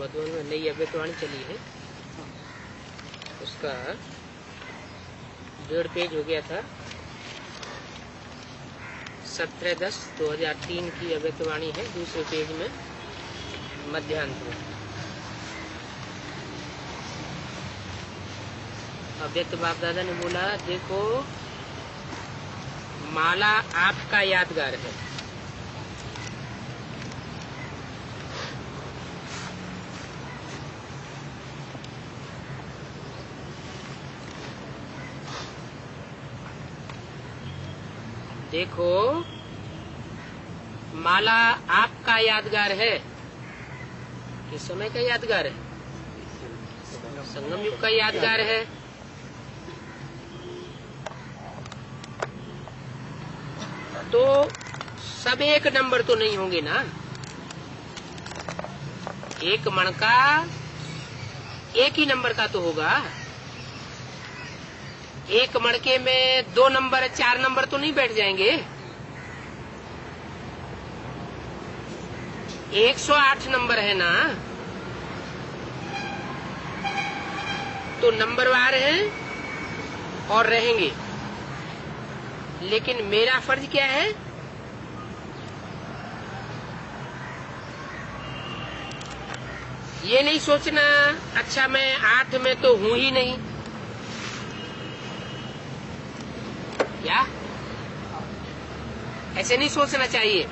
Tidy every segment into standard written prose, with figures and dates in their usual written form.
मधुबन में नई अव्यक्तवाणी चली है, उसका 1.5 पेज हो गया था। 17/10/2003 की अव्यक्तवाणी है, दूसरे पेज में मध्यांत में। अव्यक्त बाप दादा ने बोला, देखो माला आपका यादगार है, देखो माला आपका यादगार है। किस समय का यादगार है? संगम युग का यादगार है। तो सब एक नंबर तो नहीं होंगे ना, एक मणका एक ही नंबर का तो होगा। एक मणके में 2 नंबर 4 नंबर तो नहीं बैठ जाएंगे। 108 नंबर है ना, तो नंबरवार हैं और रहेंगे। लेकिन मेरा फर्ज क्या है? ये नहीं सोचना अच्छा मैं 8 में तो हूं ही नहीं, क्या ऐसे नहीं सोचना चाहिए।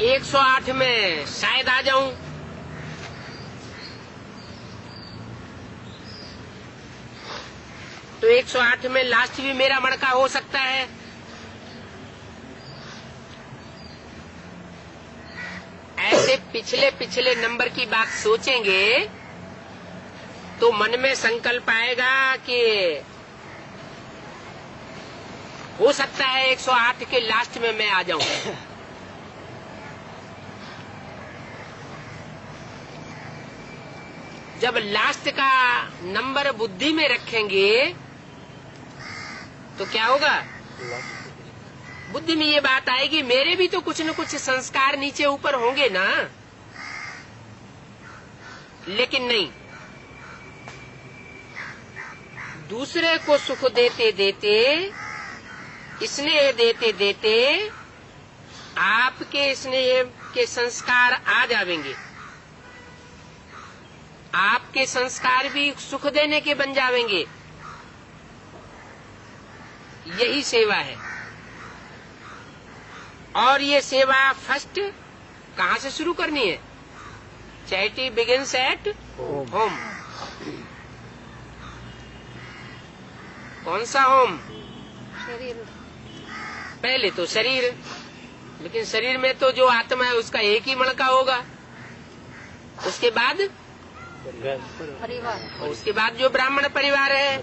108 में शायद आ जाऊं, तो 108 में लास्ट भी मेरा मणका हो सकता है। ऐसे पिछले पिछले नंबर की बात सोचेंगे तो मन में संकल्प आएगा कि हो सकता है 108 के लास्ट में मैं आ जाऊं। जब लास्ट का नंबर बुद्धि में रखेंगे तो क्या होगा? बुद्धि में ये बात आएगी मेरे भी तो कुछ न कुछ संस्कार नीचे ऊपर होंगे ना। लेकिन नहीं, दूसरे को सुख देते देते, स्नेह देते देते आपके स्नेह के संस्कार आ जाएंगे। आपके संस्कार भी सुख देने के बन जाएंगे। यही सेवा है। और ये सेवा फर्स्ट कहाँ से शुरू करनी है? Charity begins at home. कौन सा होम? शरीर। पहले तो शरीर, लेकिन शरीर में तो जो आत्मा है उसका एक ही मणका होगा। उसके बाद परिवार, और उसके बाद जो ब्राह्मण परिवार है,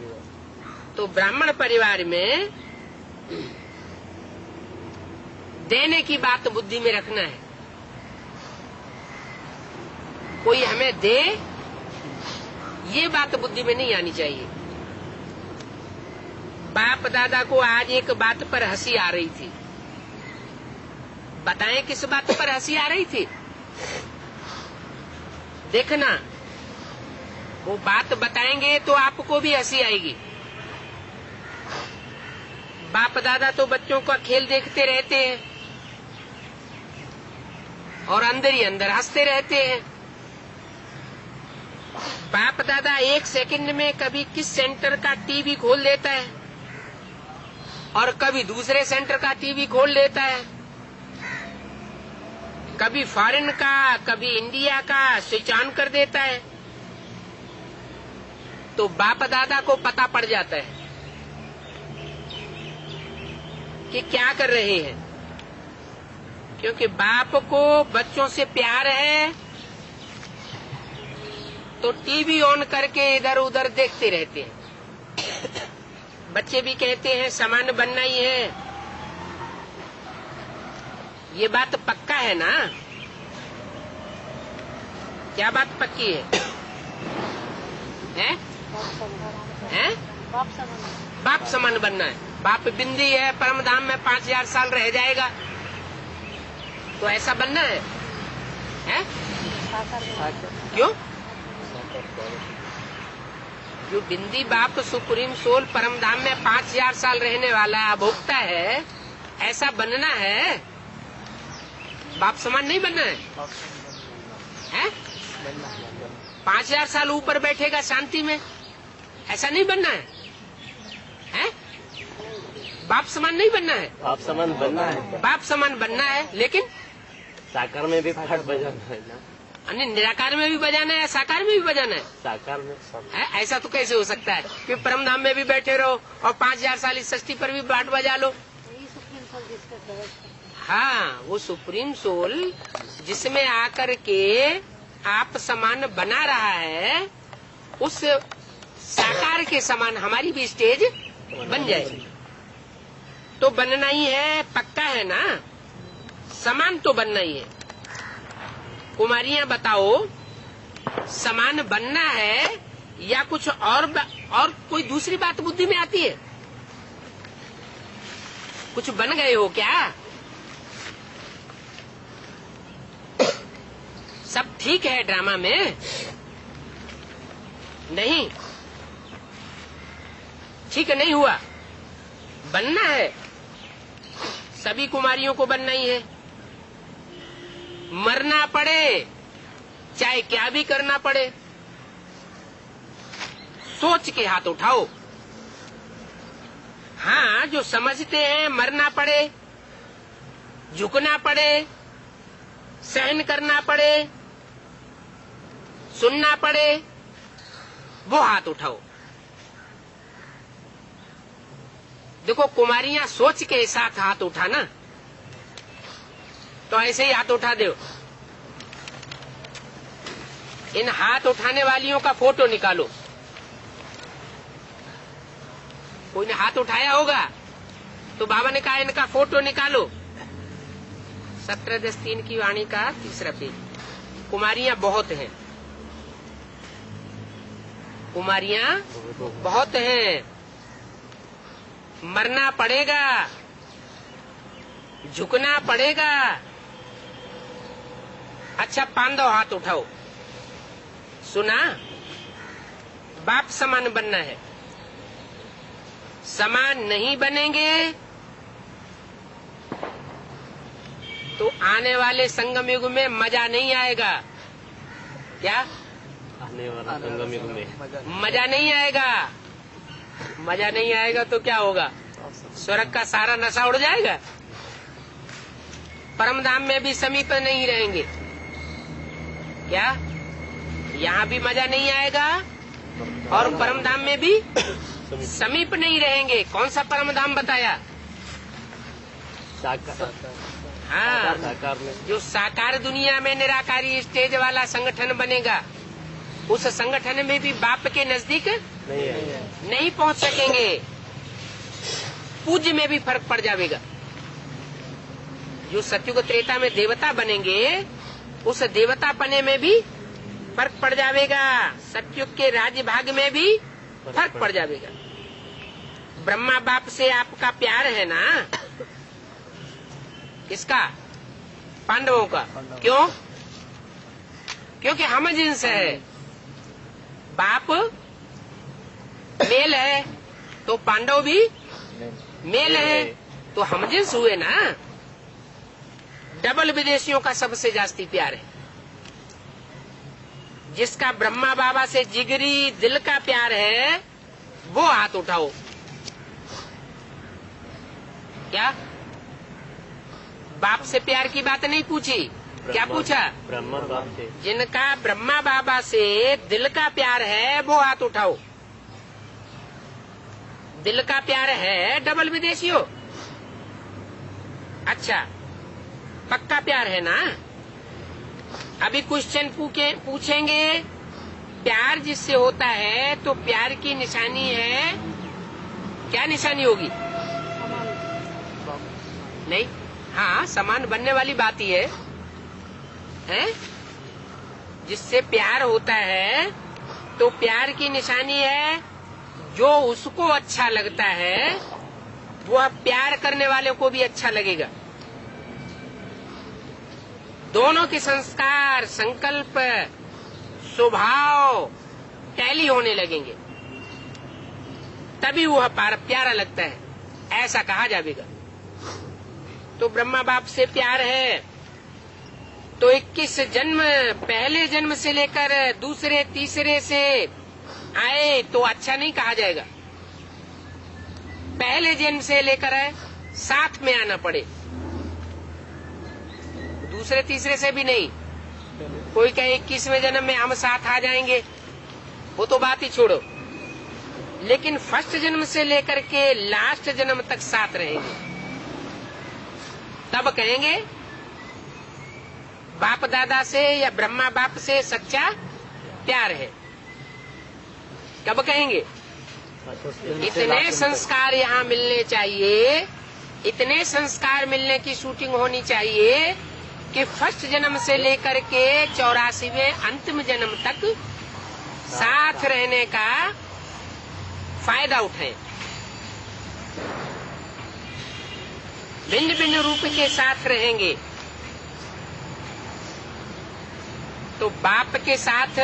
तो ब्राह्मण परिवार में देने की बात बुद्धि में रखना है। कोई हमें दे, ये बात बुद्धि में नहीं आनी चाहिए। बाप दादा को आज एक बात पर हंसी आ रही थी। बताएं किस बात पर हंसी आ रही थी? देखना, वो बात बताएंगे तो आपको भी हंसी आएगी। बाप दादा तो बच्चों का खेल देखते रहते हैं और अंदर ही अंदर हंसते रहते हैं। बाप दादा 1 सेकंड में कभी किस सेंटर का टीवी खोल देता है और कभी दूसरे सेंटर का टीवी खोल लेता है, कभी फॉरेन का कभी इंडिया का स्विच ऑन कर देता है। तो बाप दादा को पता पड़ जाता है कि क्या कर रहे हैं, क्योंकि बाप को बच्चों से प्यार है तो टीवी ऑन करके इधर उधर देखते रहते हैं। बच्चे भी कहते हैं समान बनना ही है। ये बात पक्का है ना? क्या बात पक्की है? हैं? बाप समान बनना है। बाप बिंदी है, परम धाम में 5000 साल रह जाएगा, तो ऐसा बनना है? क्यों? जो बिंदी बाप सुप्रीम सोल परम धाम में 5000 साल रहने वाला भोगता है, ऐसा बनना है? बाप समान नहीं बनना है? 5000 साल ऊपर बैठेगा शांति में, ऐसा नहीं बनना है? बाप समान नहीं बनना है? बाप समान बनना है। बाप समान बनना है, लेकिन साकार में भी फट बजाना है ना। अन्य निराकार में भी बजाना है, साकार में भी बजाना है। साकार में है? ऐसा तो कैसे हो सकता है कि परम धाम में भी बैठे रहो और 5000 साल इस सृष्टि पर भी बाट बजा लो? हाँ, वो सुप्रीम सोल जिसमें आकर के आप समान बना रहा है, उस साकार के समान हमारी भी स्टेज बन जाएगी। तो बनना ही है, पक्का है ना? समान तो बनना ही है। कुमारियां बताओ, समान बनना है या कुछ और कोई दूसरी बात बुद्धि में आती है? कुछ बन गए हो क्या? सब ठीक है ड्रामा में? नहीं, ठीक नहीं हुआ। बनना है, सभी कुमारियों को बनना ही है। मरना पड़े, चाहे क्या भी करना पड़े, सोच के हाथ उठाओ। हाँ, जो समझते हैं मरना पड़े, झुकना पड़े, सहन करना पड़े, सुनना पड़े, वो हाथ उठाओ। देखो, कुमारियां सोच के साथ हाथ उठाना, तो ऐसे ही हाथ उठा दो। इन हाथ उठाने वालियों का फोटो निकालो। कोई ने हाथ उठाया होगा तो बाबा ने कहा इनका फोटो निकालो। 17-10-3 की वाणी का 3रा पेज। कुमारियां बहुत हैं, कुमारियां बहुत हैं। मरना पड़ेगा, झुकना पड़ेगा। अच्छा, पांडव हाथ उठाओ। सुना? बाप समान बनना है। समान नहीं बनेंगे तो आने वाले संगम युग में मजा नहीं आएगा। क्या? आने वाला संगम युग में मजा नहीं आएगा। मजा नहीं आएगा तो क्या होगा? स्वर्ग का सारा नशा उड़ जाएगा। परम धाम में भी समीप नहीं रहेंगे। क्या? यहाँ भी मजा नहीं आएगा और परम धाम में भी समीप नहीं रहेंगे। कौन सा परम धाम बताया? हाँ, साकार में जो साकार दुनिया में निराकारी स्टेज वाला संगठन बनेगा, उस संगठन में भी बाप के नजदीक नहीं पहुंच सकेंगे। पूज्य में भी फर्क पड़ जाएगा। जो सत्युग त्रेता में देवता बनेंगे, उस देवता पने में भी फर्क पड़ जाएगा। सत्युग के राज्य भाग में भी फर्क पड़ जाएगा। ब्रह्मा बाप से आपका प्यार है ना? किसका? पांडवों का। क्यों? क्योंकि हम जिन्स है। बाप मेल है तो पांडव भी मेल है, तो हम जिन्स हुए ना। डबल विदेशियों का सबसे जास्ती प्यार है। जिसका ब्रह्मा बाबा से जिगरी दिल का प्यार है, वो हाथ उठाओ। क्या? बाप से प्यार की बात नहीं पूछी, क्या पूछा? ब्रह्मा बाप से। जिनका ब्रह्मा बाबा से दिल का प्यार है, वो हाथ उठाओ। दिल का प्यार है डबल विदेशियों? अच्छा, पक्का प्यार है ना? अभी क्वेश्चन पूछेंगे, प्यार जिससे होता है तो प्यार की निशानी है, क्या निशानी होगी? नहीं, हाँ, समान बनने वाली बात ही है, हैं? जिससे प्यार होता है तो प्यार की निशानी है, जो उसको अच्छा लगता है वो प्यार करने वाले को भी अच्छा लगेगा। दोनों के संस्कार, संकल्प, स्वभाव टैली होने लगेंगे, तभी वह प्यारा लगता है, ऐसा कहा जाएगा। तो ब्रह्मा बाप से प्यार है तो 21 जन्म, पहले जन्म से लेकर दूसरे तीसरे से आए तो अच्छा नहीं कहा जाएगा। पहले जन्म से लेकर साथ में आना पड़े, दूसरे तीसरे से भी नहीं। कोई कहे 21वें जन्म में हम साथ आ जाएंगे, वो तो बात ही छोड़ो, लेकिन फर्स्ट जन्म से लेकर के लास्ट जन्म तक साथ रहेंगे, तब कहेंगे बाप दादा से या ब्रह्मा बाप से सच्चा प्यार है। कब कहेंगे? इतने संस्कार यहाँ मिलने चाहिए, इतने संस्कार मिलने की शूटिंग होनी चाहिए कि फर्स्ट जन्म से लेकर के 84वें अंतिम जन्म तक साथ रहने का फायदा उठाएं। भिन्न भिन्न रूप के साथ रहेंगे तो बाप के साथ,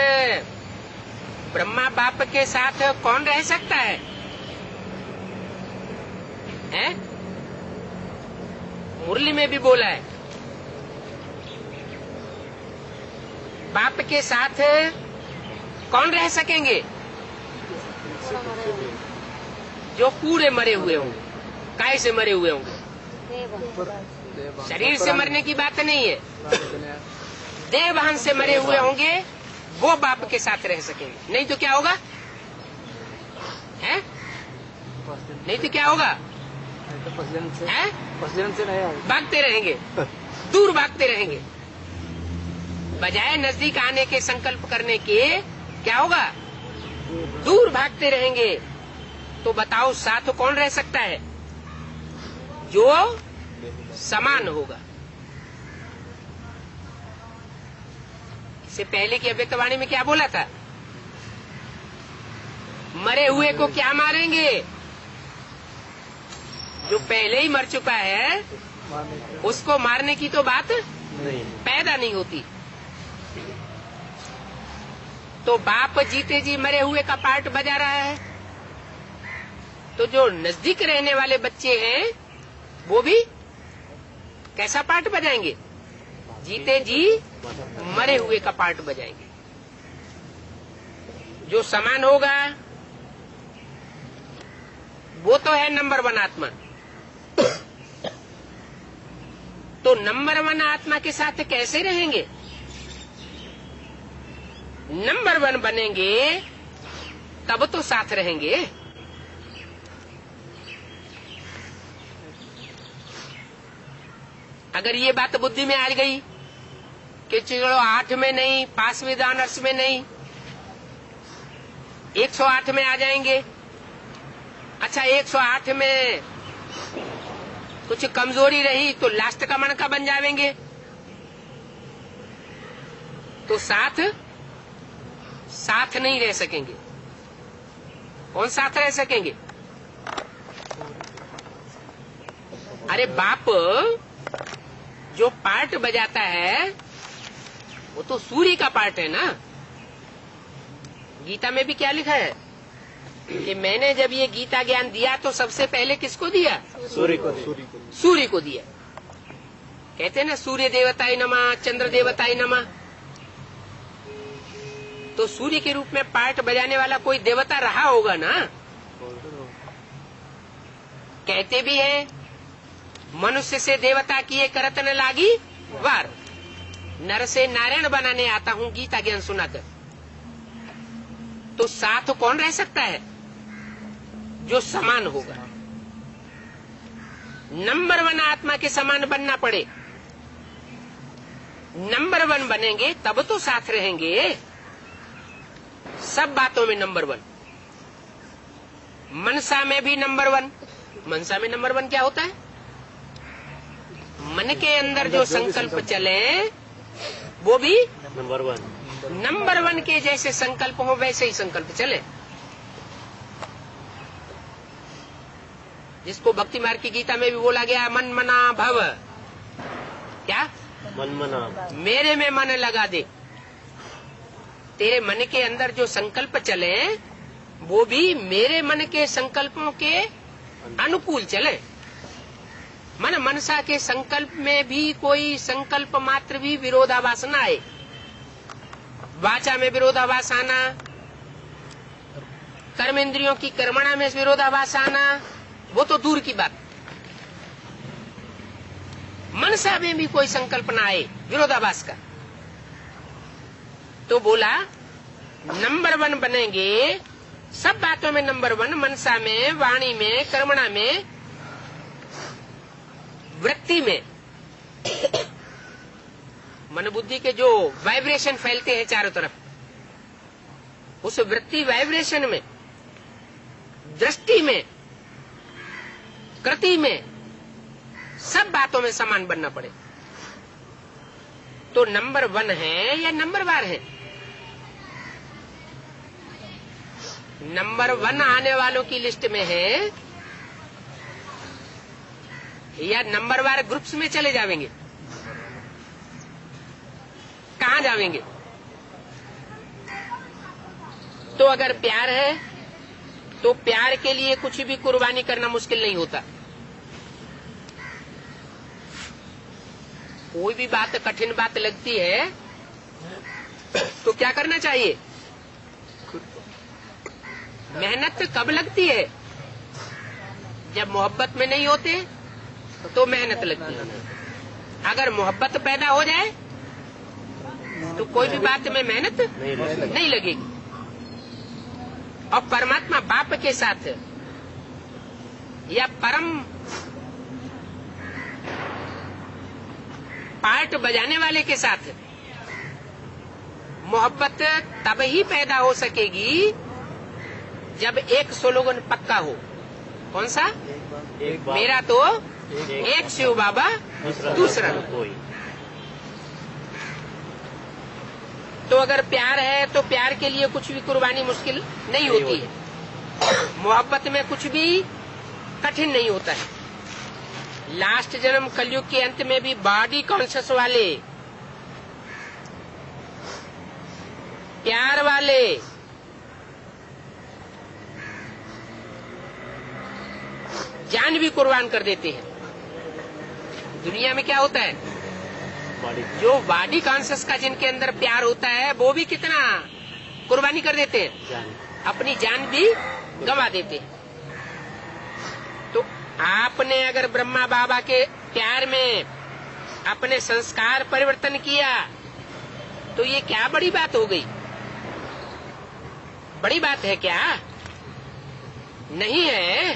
ब्रह्मा बाप के साथ कौन रह सकता है? मुरली में भी बोला है, बाप के साथ कौन रह सकेंगे? जो पूरे मरे हुए होंगे। काय से मरे हुए होंगे? शरीर से मरने की बात नहीं है, देवभान से मरे हुए होंगे, वो बाप के साथ रह सकेंगे। नहीं तो क्या होगा? नहीं तो क्या होगा? भागते रहेंगे, दूर भागते रहेंगे। बजाय नजदीक आने के संकल्प करने के क्या होगा? दूर भागते रहेंगे। तो बताओ साथ कौन रह सकता है? जो समान होगा। इससे पहले की अव्यक्तवाणी में क्या बोला था? मरे हुए को क्या मारेंगे? जो पहले ही मर चुका है उसको मारने की तो बात पैदा नहीं होती। तो बाप जीते जी मरे हुए का पार्ट बजा रहा है, तो जो नजदीक रहने वाले बच्चे हैं वो भी कैसा पार्ट बजाएंगे? जीते जी मरे हुए का पार्ट बजाएंगे। जो समान होगा वो तो है नंबर 1 आत्मा। तो नंबर 1 आत्मा के साथ कैसे रहेंगे? नंबर 1 बनेंगे तब तो साथ रहेंगे। अगर ये बात बुद्धि में आ गई कि चलो 8 में नहीं, 5वीं ऑनर्स में नहीं, 108 में आ जाएंगे। अच्छा 108 में कुछ कमजोरी रही तो लास्ट का मन का बन जाएंगे। तो साथ नहीं रह सकेंगे। कौन साथ रह सकेंगे? अरे बाप जो पार्ट बजाता है वो तो सूर्य का पार्ट है ना। गीता में भी क्या लिखा है कि मैंने जब ये गीता ज्ञान दिया तो सबसे पहले किसको दिया? सूर्य को। सूर्य को दिया। कहते हैं ना सूर्य देवताय नमः, चंद्र देवताय नमः। तो सूर्य के रूप में पार्ट बजाने वाला कोई देवता रहा होगा ना। कहते भी है मनुष्य से देवता किए करत न लागी वार, नर से नारायण बनाने आता हूँ गीता ज्ञान सुनाकर। तो साथ कौन रह सकता है? जो समान होगा। नंबर 1 आत्मा के समान बनना पड़े। नंबर 1 बनेंगे तब तो साथ रहेंगे। सब बातों में नंबर 1। मनसा में भी नंबर 1। मनसा में नंबर 1 क्या होता है? मन के अंदर जो संकल्प चले वो भी नंबर 1। नंबर 1 के जैसे संकल्प हो वैसे ही संकल्प चले। जिसको भक्ति मार्ग की गीता में भी बोला गया मन मना भव। क्या? मन मना मेरे में मन लगा दे। तेरे मन के अंदर जो संकल्प चले वो भी मेरे मन के संकल्पों के अनुकूल चले। मन मनसा के संकल्प में भी कोई संकल्प मात्र भी विरोधाभास न आए। वाचा में विरोधाभास आना, कर्मेंद्रियों की कर्मणा में विरोधाभास आना, वो तो दूर की बात। मनसा में भी कोई संकल्प ना आए विरोधाभास का, तो बोला नंबर 1 बनेंगे सब बातों में। नंबर 1 मनसा में, वाणी में, कर्मणा में, वृत्ति में। मन बुद्धि के जो वाइब्रेशन फैलते हैं चारों तरफ, उस वृत्ति वाइब्रेशन में, दृष्टि में, कृति में, सब बातों में समान बनना पड़े। तो नंबर 1 है या नंबर 12 है? नंबर 1 आने वालों की लिस्ट में है या नंबर 12 ग्रुप्स में चले जाएंगे? कहाँ जाएंगे? तो अगर प्यार है तो प्यार के लिए कुछ भी कुर्बानी करना मुश्किल नहीं होता। कोई भी बात कठिन बात लगती है तो क्या करना चाहिए? मेहनत कब लगती है? जब मोहब्बत में नहीं होते तो मेहनत लगती है। अगर मोहब्बत पैदा हो जाए तो कोई भी बात में मेहनत नहीं लगेगी। और परमात्मा बाप के साथ या परम पार्ट बजाने वाले के साथ मोहब्बत तब ही पैदा हो सकेगी जब एक स्लोगन पक्का हो। कौन सा? एक बात, मेरा तो एक शिव बाबा दूसरा कोई। तो अगर प्यार है तो प्यार के लिए कुछ भी कुर्बानी मुश्किल नहीं होती है। मोहब्बत में कुछ भी कठिन नहीं होता है। लास्ट जन्म कलयुग के अंत में भी बॉडी कॉन्शियस वाले, प्यार वाले, जान भी कुर्बान कर देते हैं। दुनिया में क्या होता है? जो बॉडी कॉन्शियस का जिनके अंदर प्यार होता है वो भी कितना कुर्बानी कर देते हैं, अपनी जान भी गंवा देते हैं। तो आपने अगर ब्रह्मा बाबा के प्यार में अपने संस्कार परिवर्तन किया तो ये क्या बड़ी बात हो गई? बड़ी बात है क्या? नहीं है।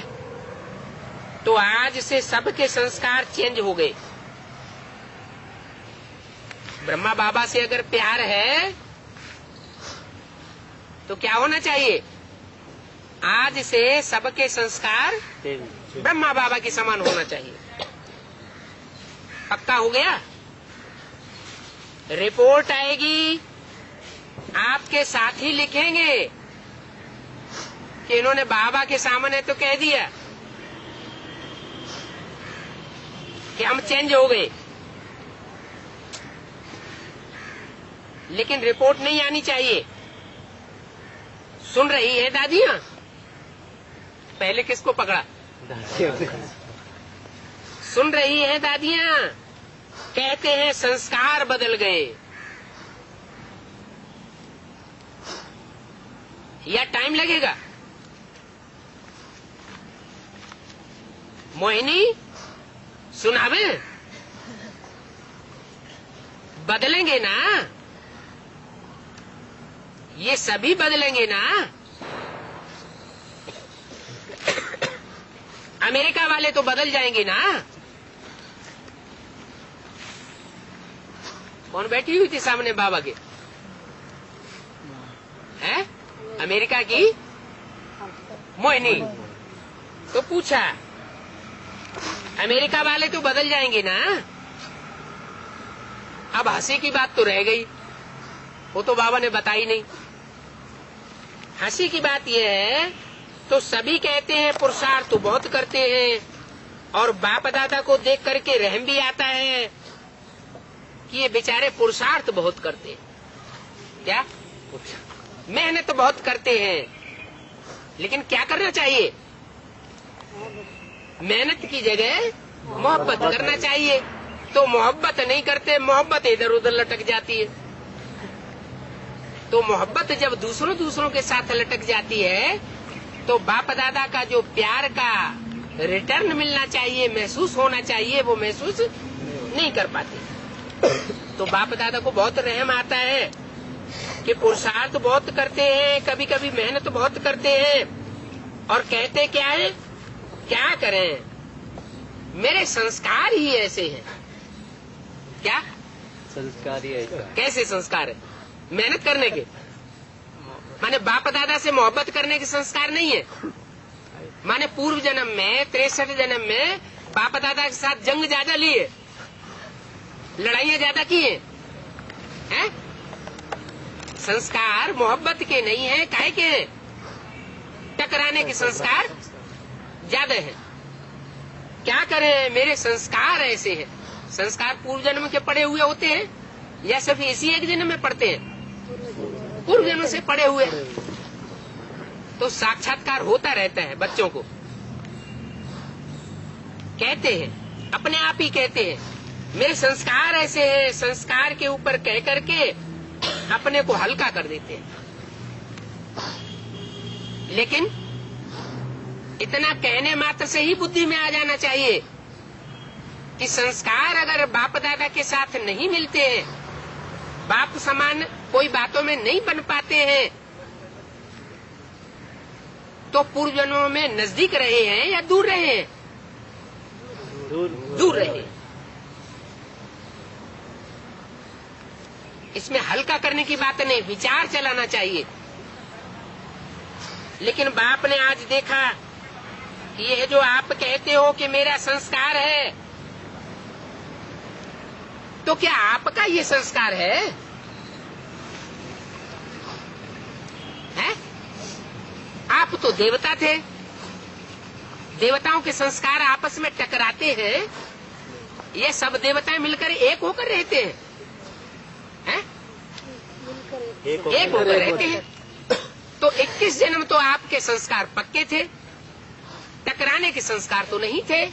तो आज से सबके संस्कार चेंज हो गए। ब्रह्मा बाबा से अगर प्यार है तो क्या होना चाहिए? आज से सबके संस्कार ब्रह्मा बाबा के समान होना चाहिए। पक्का हो गया? रिपोर्ट आएगी, आपके साथी लिखेंगे कि इन्होंने बाबा के सामने तो कह दिया कि हम चेंज हो गए, लेकिन रिपोर्ट नहीं आनी चाहिए। सुन रही है दादियाँ? पहले किसको पकड़ा? सुन रही है दादियाँ? कहते हैं संस्कार बदल गए। या टाइम लगेगा? मोहिनी सुनावे? बदलेंगे ना? ये सभी बदलेंगे ना? अमेरिका वाले तो बदल जाएंगे ना? कौन बैठी हुई थी सामने बाबा के? हैं? अमेरिका की मोहिनी। तो पूछा अमेरिका वाले तो बदल जाएंगे ना? अब हंसी की बात तो रह गई, वो तो बाबा ने बताई नहीं। हंसी की बात यह है तो सभी कहते हैं पुरुषार्थ तो बहुत करते हैं और बाप दादा को देख करके रहम भी आता है, कि ये बेचारे पुरुषार्थ बहुत करते हैं। क्या? मेहनत बहुत करते हैं, लेकिन क्या करना चाहिए? मेहनत की जगह मोहब्बत करना चाहिए। तो मोहब्बत नहीं करते, मोहब्बत इधर उधर लटक जाती है। तो मोहब्बत जब दूसरों के साथ लटक जाती है तो बाप दादा का जो प्यार का रिटर्न मिलना चाहिए, महसूस होना चाहिए, वो महसूस नहीं कर पाते। तो बाप दादा को बहुत रहम आता है कि पुरुषार्थ बहुत करते हैं, कभी कभी मेहनत बहुत करते हैं, और कहते क्या है? क्या करें, मेरे संस्कार ही ऐसे हैं। क्या संस्कार ही ऐसा। कैसे संस्कार है? मेहनत करने के, माने बाप दादा से मोहब्बत करने के संस्कार नहीं है। माने पूर्व जन्म में 63 जन्म में बाप दादा के साथ जंग ज्यादा लिए, लड़ाइयां ज्यादा की हैं? संस्कार मोहब्बत के नहीं है, काहे के हैं? टकराने के संस्कार ज्यादा है। क्या करें, मेरे संस्कार ऐसे हैं। संस्कार पूर्व जन्म के पड़े हुए होते हैं या सिर्फ इसी एक जन्म में पड़ते हैं? पूर्व जन्म से पड़े हुए। तो साक्षात्कार होता रहता है बच्चों को। कहते हैं, अपने आप ही कहते हैं, मेरे संस्कार ऐसे हैं। संस्कार के ऊपर कह करके अपने को हल्का कर देते हैं। लेकिन इतना कहने मात्र से ही बुद्धि में आ जाना चाहिए कि संस्कार अगर बाप दादा के साथ नहीं मिलते हैं, बाप समान कोई बातों में नहीं बन पाते हैं, तो पूर्व जन्मों में नजदीक रहे हैं या दूर रहे हैं? दूर रहे। इसमें हल्का करने की बात नहीं, विचार चलाना चाहिए। लेकिन बाप ने आज देखा कि यह जो आप कहते हो कि मेरा संस्कार है, तो क्या आपका ये संस्कार है? आप तो देवता थे। देवताओं के संस्कार आपस में टकराते हैं, ये सब देवताएं मिलकर एक होकर रहते हैं, एक होकर रहते हैं। तो 21 जन्म तो आपके संस्कार पक्के थे, टकराने के संस्कार तो नहीं थे।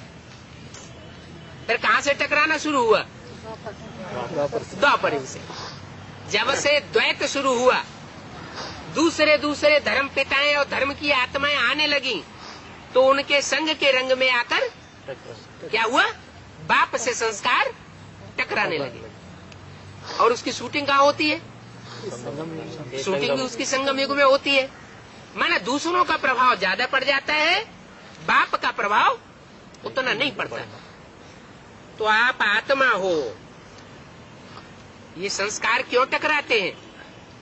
फिर कहाँ से टकराना शुरू हुआ? द्वापर युग से। जब से द्वैत शुरू हुआ, दूसरे धर्म पिताएं और धर्म की आत्माएं आने लगी, तो उनके संग के रंग में आकर क्या हुआ? बाप से संस्कार टकराने लगे। और उसकी शूटिंग कहाँ होती है? शूटिंग भी उसकी संगम युग में होती है। माना दूसरों का प्रभाव ज्यादा पड़ जाता है, बाप का प्रभाव उतना नहीं पड़ता। तो आप आत्मा हो, ये संस्कार क्यों टकराते हैं?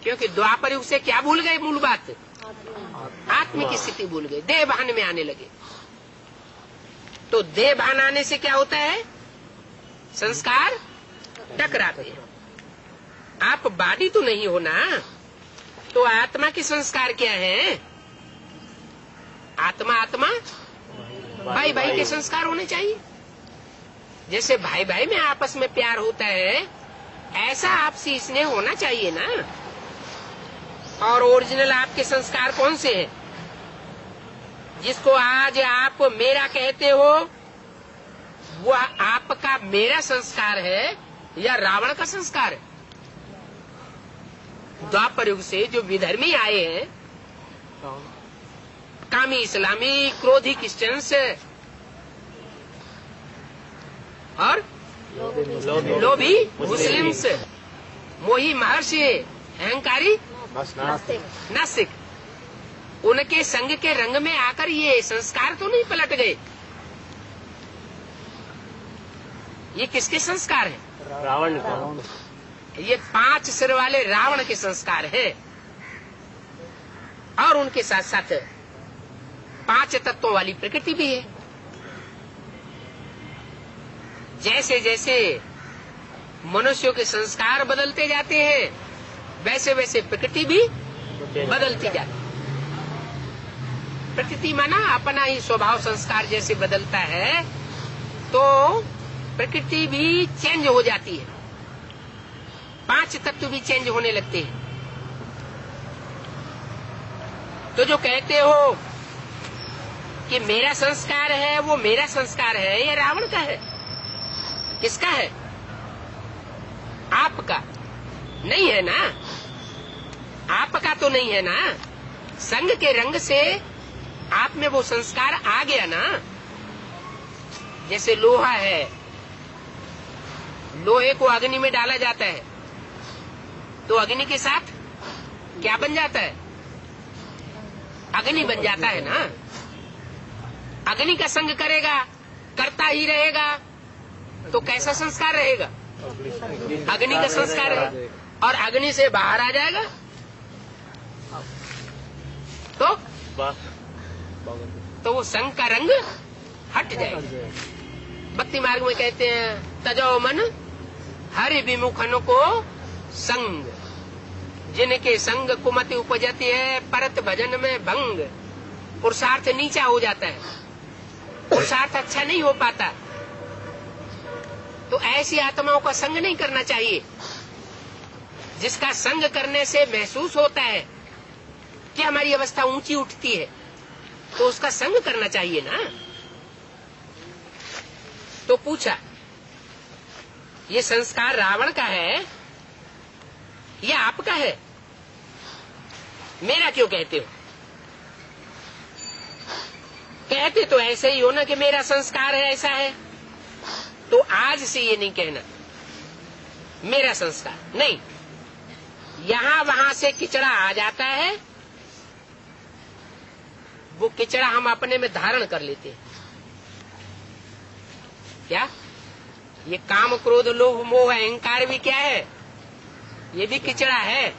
क्योंकि द्वापर युग से क्या भूल गए? मूल बात, आत्म की स्थिति भूल गए, देह भान में आने लगे। तो देह भान आने से क्या होता है? संस्कार टकराते हैं। आप बाडी तो नहीं हो ना, तो आत्मा के संस्कार क्या है? आत्मा भाई भाई के संस्कार होने चाहिए। जैसे भाई भाई में आपस में प्यार होता है, ऐसा आपसी स्नेह होना चाहिए ना। और ओरिजिनल आपके संस्कार कौन से हैं? जिसको आज आप मेरा कहते हो, वो आपका मेरा संस्कार है या रावण का संस्कार है? द्वापर युग से जो विधर्मी आए हैं, कामी इस्लामी, क्रोधी क्रिश्चियंस और लोभी मुस्लिम्स, मोही महर्षि, अहंकारी नास्तिक, उनके संग के रंग में आकर ये संस्कार तो नहीं पलट गए। ये किसके संस्कार हैं? रावण का। ये 5 सिर वाले रावण के संस्कार हैं। और उनके साथ साथ 5 तत्वों वाली प्रकृति भी है। जैसे जैसे मनुष्यों के संस्कार बदलते जाते हैं, वैसे वैसे प्रकृति भी बदलती जाती है। प्रकृति माना अपना ही स्वभाव संस्कार जैसे बदलता है, तो प्रकृति भी चेंज हो जाती है। 5 तत्व भी चेंज होने लगते हैं। तो जो कहते हो कि मेरा संस्कार है, वो मेरा संस्कार है या रावण का है? किसका है? आपका नहीं है ना, आपका तो नहीं है ना। संग के रंग से आप में वो संस्कार आ गया ना। जैसे लोहा है, लोहे को अग्नि में डाला जाता है तो अग्नि के साथ क्या बन जाता है? अग्नि बन जाता है ना। अग्नि का संग करेगा, करता ही रहेगा, तो कैसा संस्कार रहेगा? अग्नि का संस्कार है। और अग्नि से बाहर आ जाएगा तो वो संग का रंग हट जाएगा। भक्ति मार्ग में कहते हैं तजो मन हरि विमुखन को संग, जिनके संग कुमति उपजती है परत भजन में भंग। पुरुषार्थ नीचा हो जाता है, पुरुषार्थ अच्छा नहीं हो पाता। तो ऐसी आत्माओं का संग नहीं करना चाहिए। जिसका संग करने से महसूस होता है कि हमारी अवस्था ऊंची उठती है, तो उसका संग करना चाहिए ना। तो पूछा, ये संस्कार रावण का है या आपका है? मेरा क्यों कहते हो? कहते तो ऐसे ही हो ना कि मेरा संस्कार है, ऐसा है। तो आज से ये नहीं कहना मेरा संस्कार नहीं। यहां वहां से किचड़ा आ जाता है, वो किचड़ा हम अपने में धारण कर लेते हैं। क्या ये काम क्रोध लोभ मोह अहंकार भी क्या है? ये भी किचड़ा है।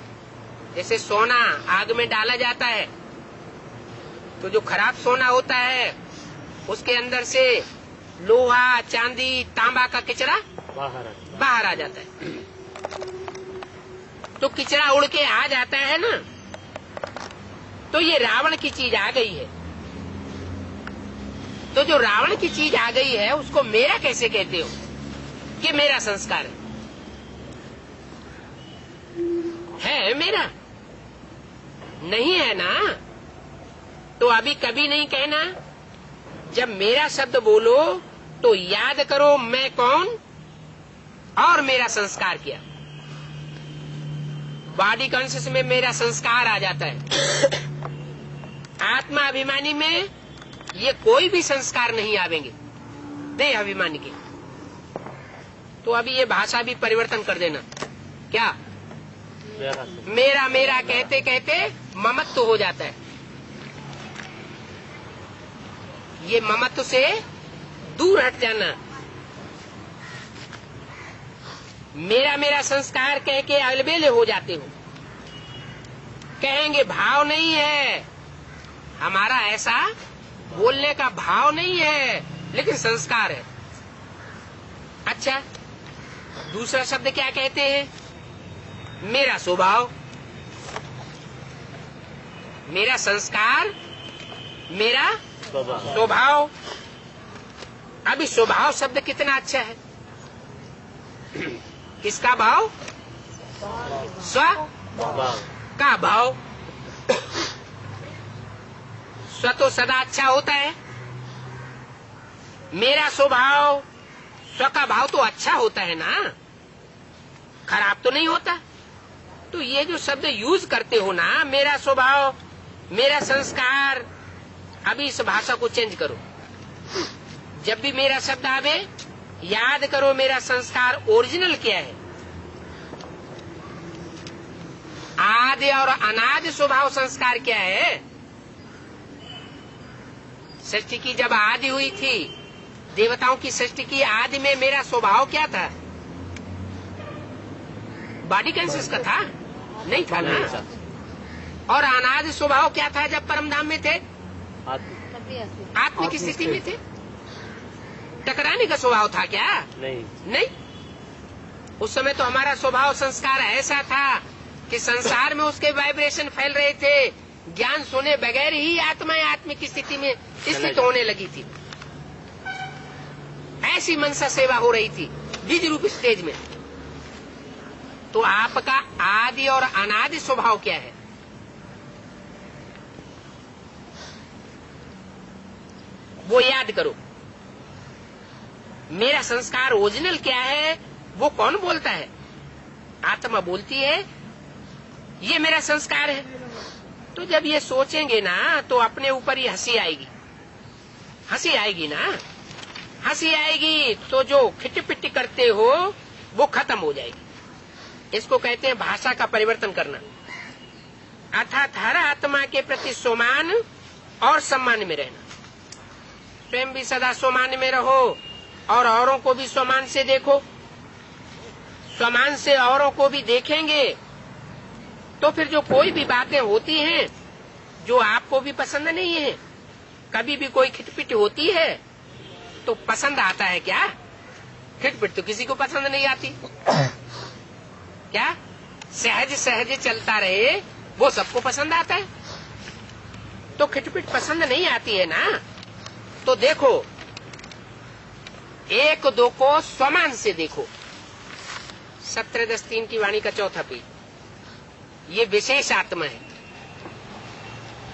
जैसे सोना आग में डाला जाता है तो जो खराब सोना होता है उसके अंदर से लोहा चांदी तांबा का किचड़ा बाहर आ जाता है। तो किचड़ा उड़ के आ जाता है ना। तो ये रावण की चीज आ गई है। तो जो रावण की चीज आ गई है उसको मेरा कैसे कहते हो कि मेरा संस्कार है मेरा? नहीं है ना। तो अभी कभी नहीं कहना। जब मेरा शब्द बोलो तो याद करो मैं कौन और मेरा संस्कार क्या। बॉडी कॉन्शियस में मेरा संस्कार आ जाता है। आत्मा अभिमानी में ये कोई भी संस्कार नहीं आवेंगे, देह अभिमानी के। तो अभी ये भाषा भी परिवर्तन कर देना। क्या मेरा मेरा कहते कहते ममत्व हो जाता है। ये ममत्व से दूर हट जाना। मेरा मेरा संस्कार कह के अलबेले हो जाते हो। कहेंगे भाव नहीं है हमारा, ऐसा बोलने का भाव नहीं है, लेकिन संस्कार है। अच्छा, दूसरा शब्द क्या कहते हैं? मेरा स्वभाव, मेरा संस्कार, मेरा स्वभाव। अभी स्वभाव शब्द कितना अच्छा है। किसका भाव? स्व का भाव। स्व तो सदा अच्छा होता है। मेरा स्वभाव, स्व का भाव तो अच्छा होता है ना, खराब तो नहीं होता। तो ये जो शब्द यूज करते हो ना, मेरा स्वभाव, मेरा संस्कार, अभी इस भाषा को चेंज करो। जब भी मेरा शब्द आवे याद करो मेरा संस्कार ओरिजिनल क्या है। आदि और अनादि स्वभाव संस्कार क्या है। सृष्टि की जब आदि हुई थी, देवताओं की सृष्टि की आदि में मेरा स्वभाव क्या था? बॉडी कॉन्शियस का था? नहीं था ना। और अनादि स्वभाव क्या था जब परमधाम में थे? आत्म की स्थिति में थे। टकराने का स्वभाव था क्या? नहीं। उस समय तो हमारा स्वभाव संस्कार ऐसा था कि संसार में उसके वाइब्रेशन फैल रहे थे। ज्ञान सोने बगैर ही आत्मा आत्म की स्थिति में स्थित होने लगी थी। ऐसी मनसा सेवा हो रही थी बीज रूप स्टेज में। तो आपका आदि और अनादि स्वभाव क्या है? वो याद करो। मेरा संस्कार ओरिजिनल क्या है वो कौन बोलता है? आत्मा बोलती है ये मेरा संस्कार है। तो जब ये सोचेंगे ना तो अपने ऊपर ही हंसी आएगी। हंसी आएगी ना, हंसी आएगी तो जो खिटपिट करते हो वो खत्म हो जाएगी। इसको कहते हैं भाषा का परिवर्तन करना। अर्थात हर आत्मा के प्रति सम्मान और सम्मान में रहना। स्वयं भी सदा सम्मान में रहो और औरों को भी सम्मान से देखो। सम्मान से औरों को भी देखेंगे तो फिर जो कोई भी बातें होती हैं जो आपको भी पसंद नहीं है, कभी भी कोई खिटपिट होती है तो पसंद आता है क्या? खिटपिट तो किसी को पसंद नहीं आती। क्या सहज सहज चलता रहे वो सबको पसंद आता है? तो खिटपिट पसंद नहीं आती है ना। तो देखो, एक दो को स्वमान से देखो। 17:10 की वाणी का चौथा पेज। ये विशेष आत्मा है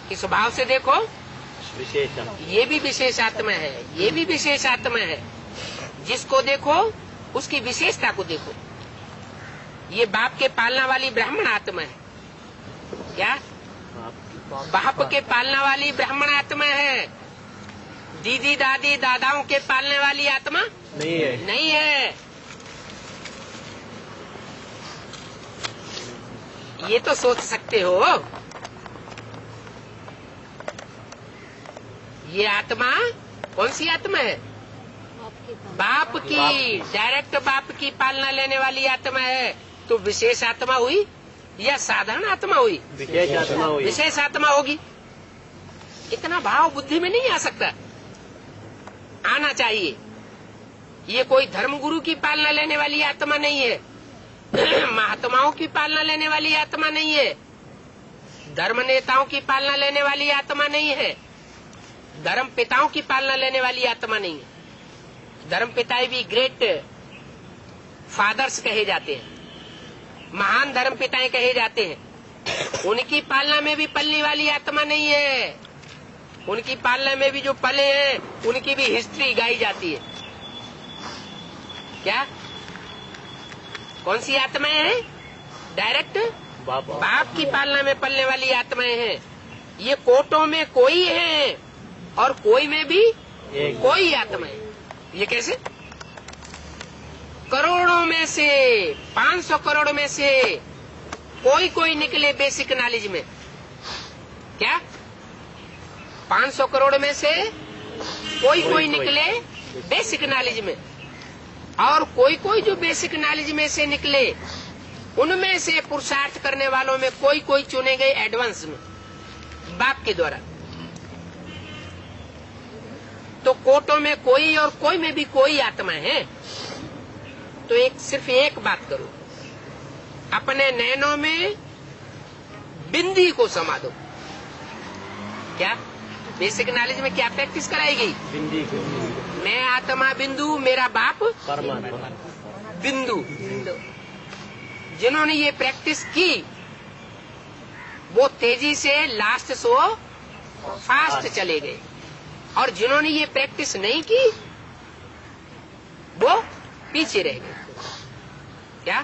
कि स्वभाव से देखो, विशेष ये भी विशेष आत्मा है, ये भी विशेष आत्मा है। जिसको देखो उसकी विशेषता को देखो। ये बाप के पालना वाली ब्राह्मण आत्मा है। क्या? बाप के पालना वाली ब्राह्मण आत्मा है। दीदी दादी दादाओं के पालने वाली आत्मा नहीं है। नहीं है। ये तो सोच सकते हो। ये आत्मा कौन सी आत्मा है? आपके पास बाप की, डायरेक्ट बाप की पालना लेने वाली आत्मा है। तो विशेष आत्मा हुई या साधारण आत्मा हुई? विशेष आत्मा हुई। विशेष आत्मा होगी। इतना भाव बुद्धि में नहीं आ सकता, आना चाहिए। ये कोई धर्म गुरु की पालना लेने वाली आत्मा नहीं है। महात्माओं की पालना लेने वाली आत्मा नहीं है। धर्म नेताओं की पालना लेने वाली आत्मा नहीं है। धर्म पिताओं की पालना लेने वाली आत्मा नहीं है। धर्म पिता भी ग्रेट फादर्स कहे जाते हैं, महान धर्म पिताएं कहे जाते हैं। उनकी पालना में भी पलने वाली आत्मा नहीं है। उनकी पालना में भी जो पले हैं उनकी भी हिस्ट्री गाई जाती है। क्या? कौन सी आत्माएं हैं? डायरेक्ट बाप की पालना में पलने वाली आत्माएं हैं। ये कोटों में कोई है और कोई में भी कोई आत्माएं। ये कैसे? करोड़ों में से, 500 करोड़ में से कोई कोई निकले बेसिक नॉलेज में। क्या? 500 करोड़ में से कोई कोई निकले बेसिक नॉलेज में, और कोई कोई जो बेसिक नॉलेज में से निकले उनमें से पुरुषार्थ करने वालों में कोई कोई चुने गए एडवांस में बाप के द्वारा। तो कोटों में कोई और कोई में भी कोई आत्मा है। तो सिर्फ एक बात करो, अपने नैनों में बिंदी को समा दो। क्या? बेसिक नॉलेज में क्या प्रैक्टिस कराएगी? बिंदी। मैं आत्मा बिंदु, मेरा बाप परमात्मा बिंदु। जिन्होंने ये प्रैक्टिस की वो तेजी से लास्ट सो फास्ट चले गए, और जिन्होंने ये प्रैक्टिस नहीं की वो पीछे रह गए। क्या?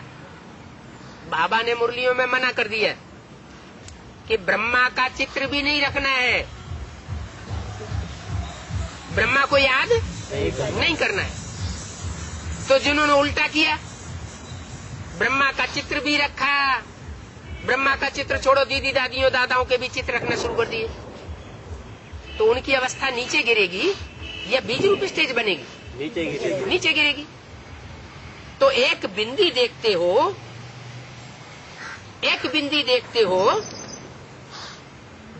बाबा ने मुरलियों में मना कर दिया कि ब्रह्मा का चित्र भी नहीं रखना है, ब्रह्मा को याद नहीं करना है। तो जिन्होंने उल्टा किया, ब्रह्मा का चित्र भी रखा, ब्रह्मा का चित्र छोड़ो, दीदी दादियों दादाओं के भी चित्र रखना शुरू कर दिए, तो उनकी अवस्था नीचे गिरेगी या बीज रूप स्टेज बनेगी? नीचे गिरेगी। नीचे गिरेगी। तो एक बिंदी देखते हो, एक बिंदी देखते हो,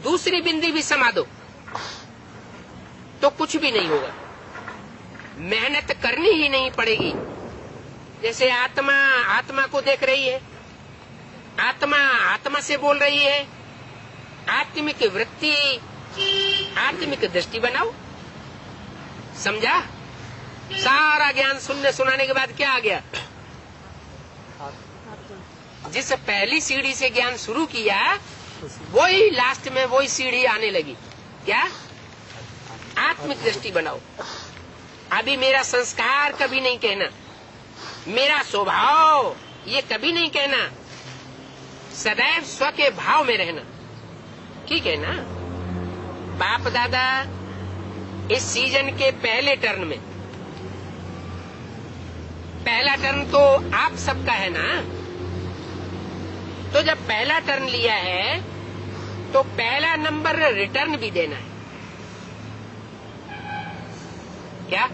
दूसरी बिंदी भी समा दो तो कुछ भी नहीं होगा। मेहनत करनी ही नहीं पड़ेगी। जैसे आत्मा आत्मा को देख रही है, आत्मा आत्मा से बोल रही है। आत्मिक वृत्ति, आत्मिक दृष्टि बनाओ। समझा? सारा ज्ञान सुनने सुनाने के बाद क्या आ गया? जिस पहली सीढ़ी से ज्ञान शुरू किया वही लास्ट में वही सीढ़ी आने लगी। क्या? आत्मिक दृष्टि बनाओ। अभी मेरा संस्कार कभी नहीं कहना, मेरा स्वभाव ये कभी नहीं कहना, सदैव स्व के भाव में रहना। ठीक है ना? बाप दादा इस सीजन के पहले टर्न में, पहला टर्न तो आप सबका है ना, तो जब पहला टर्न लिया है तो पहला नंबर रिटर्न भी देना है। क्या?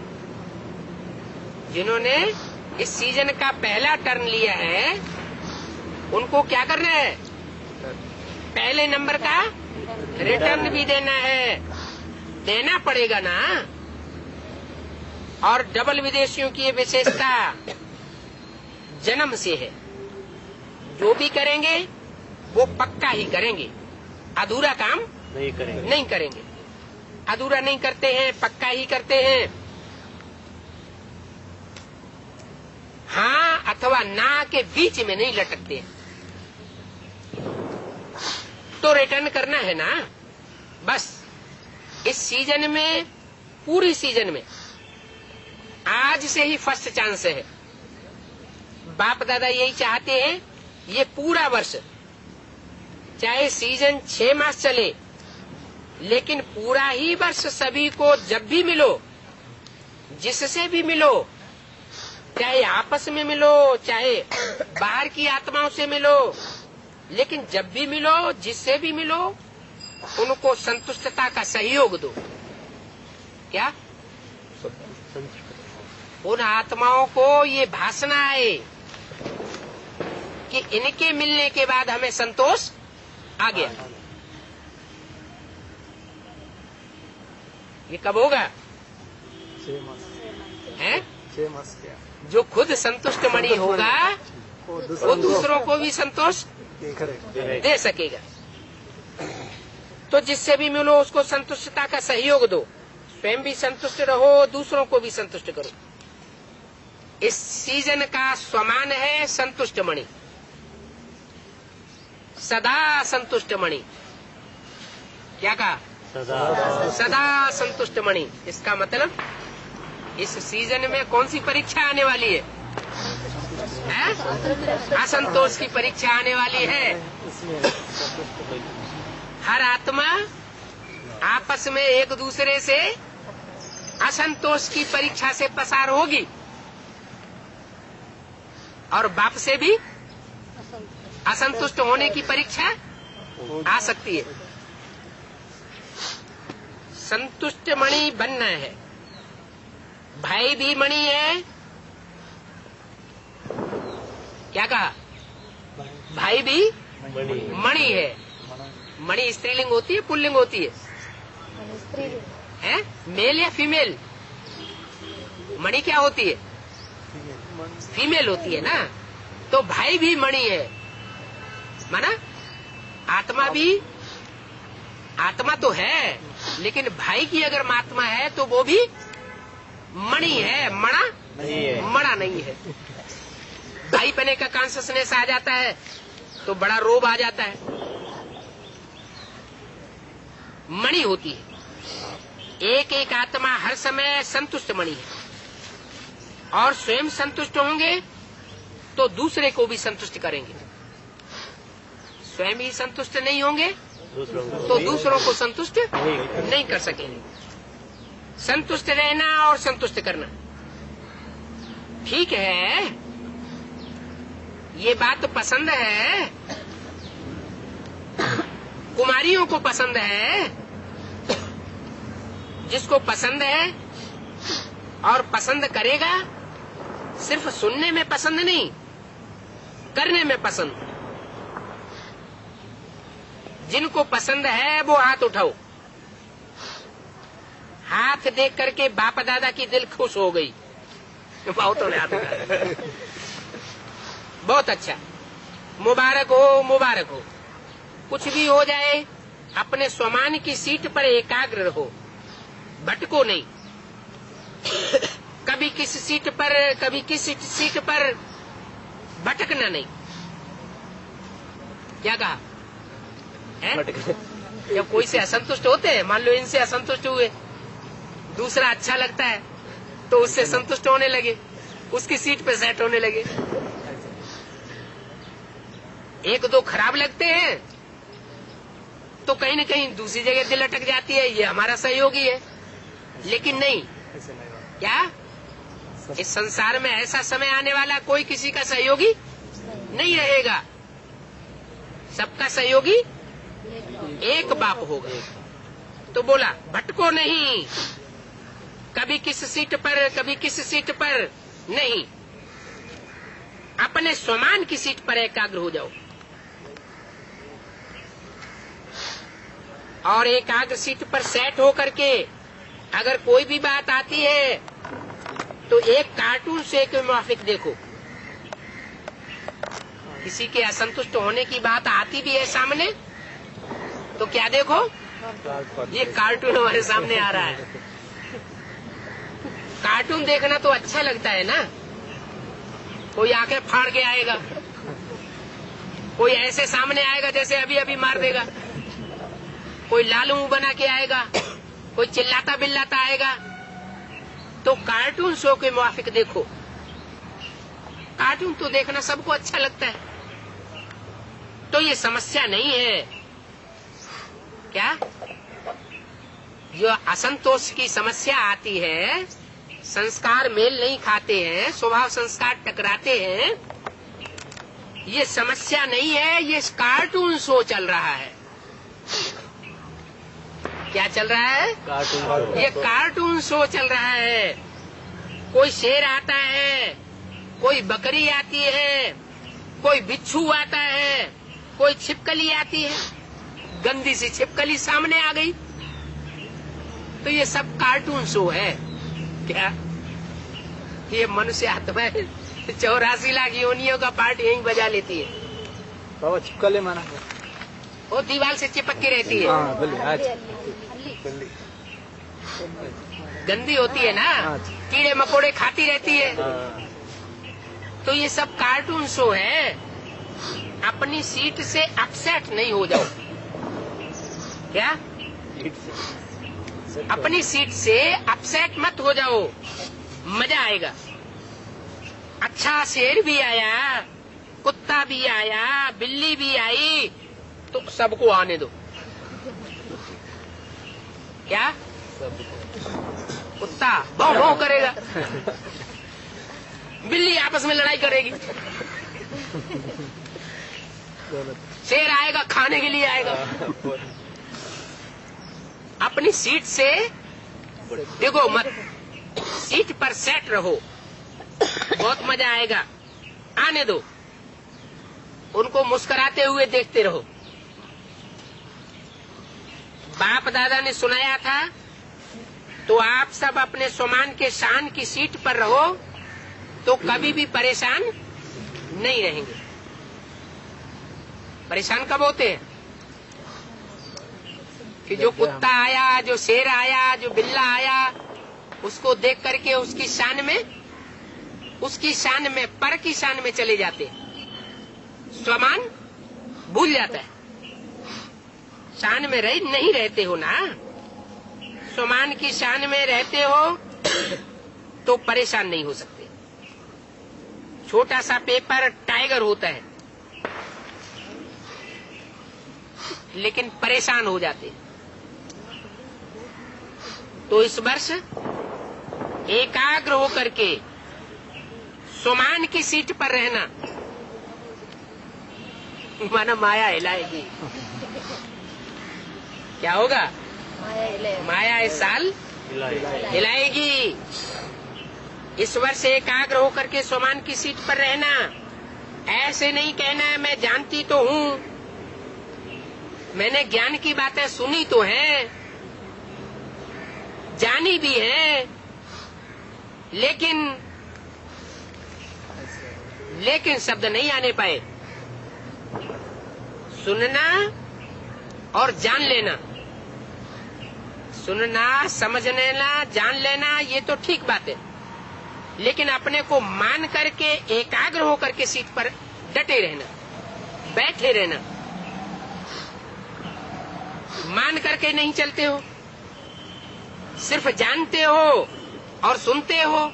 जिन्होंने इस सीजन का पहला टर्न लिया है उनको क्या करना है? पहले नंबर का रिटर्न भी देना है। देना पड़ेगा ना। और डबल विदेशियों की ये विशेषता जन्म से है। जो भी करेंगे वो पक्का ही करेंगे, अधूरा काम नहीं करेंगे। अधूरा नहीं करते हैं, पक्का ही करते हैं। हाँ अथवा ना के बीच में नहीं लटकते हैं। तो रिटर्न करना है ना। बस इस सीजन में, पूरी सीजन में आज से ही फर्स्ट चांस है। बाप दादा यही चाहते हैं ये पूरा वर्ष, चाहे सीजन 6 मास चले, लेकिन पूरा ही वर्ष सभी को जब भी मिलो, जिससे भी मिलो, चाहे आपस में मिलो, चाहे बाहर की आत्माओं से मिलो, लेकिन जब भी मिलो, जिससे भी मिलो, उनको संतुष्टता का सहयोग दो। क्या? उन आत्माओं को ये भासना है कि इनके मिलने के बाद हमें संतोष आ गया। ये कब होगा? 6 मास है? 6 मास क्या? जो खुद संतुष्ट मणि होगा वो दूसरों को भी संतोष दे सकेगा। तो जिससे भी मिलो उसको संतुष्टता का सहयोग दो। स्वयं भी संतुष्ट रहो, दूसरों को भी संतुष्ट करो। इस सीजन का स्वमान है संतुष्ट मणि, सदा संतुष्ट मणि। क्या कहा? सदा संतुष्ट मणि। इसका मतलब इस सीजन में कौन सी परीक्षा आने वाली है? असंतोष की परीक्षा आने वाली है। हर आत्मा आपस में एक दूसरे से असंतोष की परीक्षा से पसार होगी और बाप से भी असंतुष्ट होने की परीक्षा आ सकती है। संतुष्ट मणि बनना है। भाई भी मणि है। क्या कहा? भाई भी मणि है। मणि स्त्रीलिंग होती है, पुल्लिंग होती है? मेल या फीमेल? मणि क्या होती है? फीमेल होती है ना। तो भाई भी मणि है, माना आत्मा भी, आत्मा तो है, लेकिन भाई की अगर महात्मा है तो वो भी मणि है, मणा नहीं है। भाई बने का कॉन्शसनेस आ जाता है तो बड़ा रोब आ जाता है। मणि होती है। एक एक आत्मा हर समय संतुष्ट मणि है और स्वयं संतुष्ट होंगे तो दूसरे को भी संतुष्ट करेंगे। स्वयं ही संतुष्ट नहीं होंगे तो दूसरों को संतुष्ट नहीं कर सकेंगे। संतुष्ट रहना और संतुष्ट करना ठीक है, ये बात तो पसंद है, कुमारियों को पसंद है। जिसको पसंद है और पसंद करेगा, सिर्फ सुनने में पसंद नहीं, करने में पसंद। जिनको पसंद है वो हाथ उठाओ। हाथ देख करके बाप दादा की दिल खुश हो गई। बहुतों ने हाथ उठाया। बहुत अच्छा, मुबारक हो, मुबारक हो। कुछ भी हो जाए अपने स्वमान की सीट पर एकाग्र रहो, भटको नहीं। कभी किस सीट पर, कभी किस सीट पर भटकना नहीं। क्या कहा है? जब कोई से असंतुष्ट होते हैं, मान लो इनसे असंतुष्ट हुए, दूसरा अच्छा लगता है तो उससे संतुष्ट होने लगे, उसकी सीट पे सेट होने लगे। एक दो खराब लगते हैं तो कहीं न कहीं दूसरी जगह दिल अटक जाती है, ये हमारा सहयोगी है। लेकिन नहीं, क्या इस संसार में ऐसा समय आने वाला कोई किसी का सहयोगी नहीं रहेगा, सबका सहयोगी एक बाप होगा। तो बोला भटको नहीं, कभी किस सीट पर कभी किस सीट पर नहीं, अपने स्वमान की सीट पर एकाग्र हो जाओ। और एकाग्र सीट पर सेट होकर के अगर कोई भी बात आती है तो एक कार्टून से के मुआफिक देखो। किसी के असंतुष्ट होने की बात आती भी है सामने तो क्या देखो, ये कार्टून हमारे सामने आ रहा है। कार्टून देखना तो अच्छा लगता है ना, कोई आंखें फाड़ के आएगा, कोई ऐसे सामने आएगा जैसे अभी अभी मार देगा, कोई लाल मुंह बना के आएगा, कोई चिल्लाता बिल्लाता आएगा। तो कार्टून शो के मुआफिक देखो। कार्टून तो देखना सबको अच्छा लगता है, तो ये समस्या नहीं है। क्या जो असंतोष की समस्या आती है, संस्कार मेल नहीं खाते हैं, स्वभाव संस्कार टकराते हैं, ये समस्या नहीं है, ये कार्टून शो चल रहा है। क्या चल रहा है? कार्टून। ये कार्टून शो चल रहा है। कोई शेर आता है, कोई बकरी आती है, कोई बिच्छू आता है, कोई छिपकली आती है, गंदी सी छिपकली सामने आ गई, तो ये सब कार्टून शो है। क्या ये मनुष्य आत्मा 84 लाख योनियों का पार्ट यहीं बजा लेती है। बाबा छिपकली माना वो दीवार से चिपक के रहती है, हाँ, बोलिए, आज गंदी होती है ना, कीड़े मकोड़े खाती रहती है। तो ये सब कार्टून शो है। अपनी सीट से अपसेट नहीं हो जाओ। क्या अपनी सीट से अपसेट मत हो जाओ, मजा आएगा। अच्छा शेर भी आया, कुत्ता भी आया, बिल्ली भी आई, तो सबको आने दो। क्या कुत्ता भौं भौं करेगा, बिल्ली आपस में लड़ाई करेगी, शेर आएगा खाने के लिए आएगा। अपनी सीट से डिगो मत, सीट पर सेट रहो, बहुत मजा आएगा। आने दो, उनको मुस्कुराते हुए देखते रहो। बाप दादा ने सुनाया था, तो आप सब अपने स्वमान के शान की सीट पर रहो तो कभी भी परेशान नहीं रहेंगे। परेशान कब होते हैं? कि जो कुत्ता आया, जो शेर आया, जो बिल्ला आया, उसको देख करके उसकी शान में पर की शान में चले जाते हैं। स्वमान भूल जाता है, शान में नहीं रहते हो ना। स्वमान की शान में रहते हो तो परेशान नहीं हो सकते। छोटा सा पेपर टाइगर होता है, लेकिन परेशान हो जाते हैं। तो इस वर्ष एकाग्र होकर के स्वमान की सीट पर रहना, माना माया हिलाएगी। क्या होगा? माया इस साल हिलाएगी। इस वर्ष एकाग्र होकर के स्वमान की सीट पर रहना। ऐसे नहीं कहना मैं जानती तो हूँ, मैंने ज्ञान की बातें सुनी तो हैं, जानी भी है, लेकिन शब्द नहीं आने पाए। सुनना और जान लेना, सुनना, समझ लेना, जान लेना, ये तो ठीक बात है, लेकिन अपने को मान करके एकाग्र होकर के सीट पर डटे रहना, बैठे रहना, मान करके नहीं चलते हो, सिर्फ जानते हो और सुनते हो।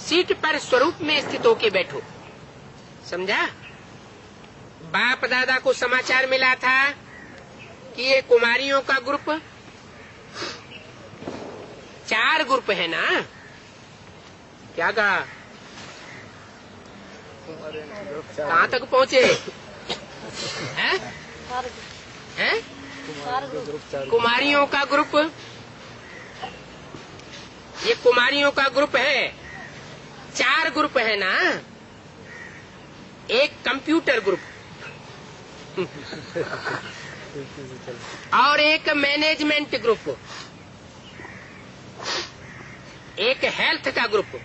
सीट पर स्वरूप में स्थित होके बैठो। समझा? बाप दादा को समाचार मिला था कि ये कुमारियों का ग्रुप 4 ग्रुप है ना। क्या कहा? कहाँ तक पहुँचे हैं? हैं? कुमारियों का ग्रुप, ये कुमारियों का ग्रुप है। 4 ग्रुप है ना। एक कंप्यूटर ग्रुप और एक मैनेजमेंट ग्रुप, एक हेल्थ का ग्रुप।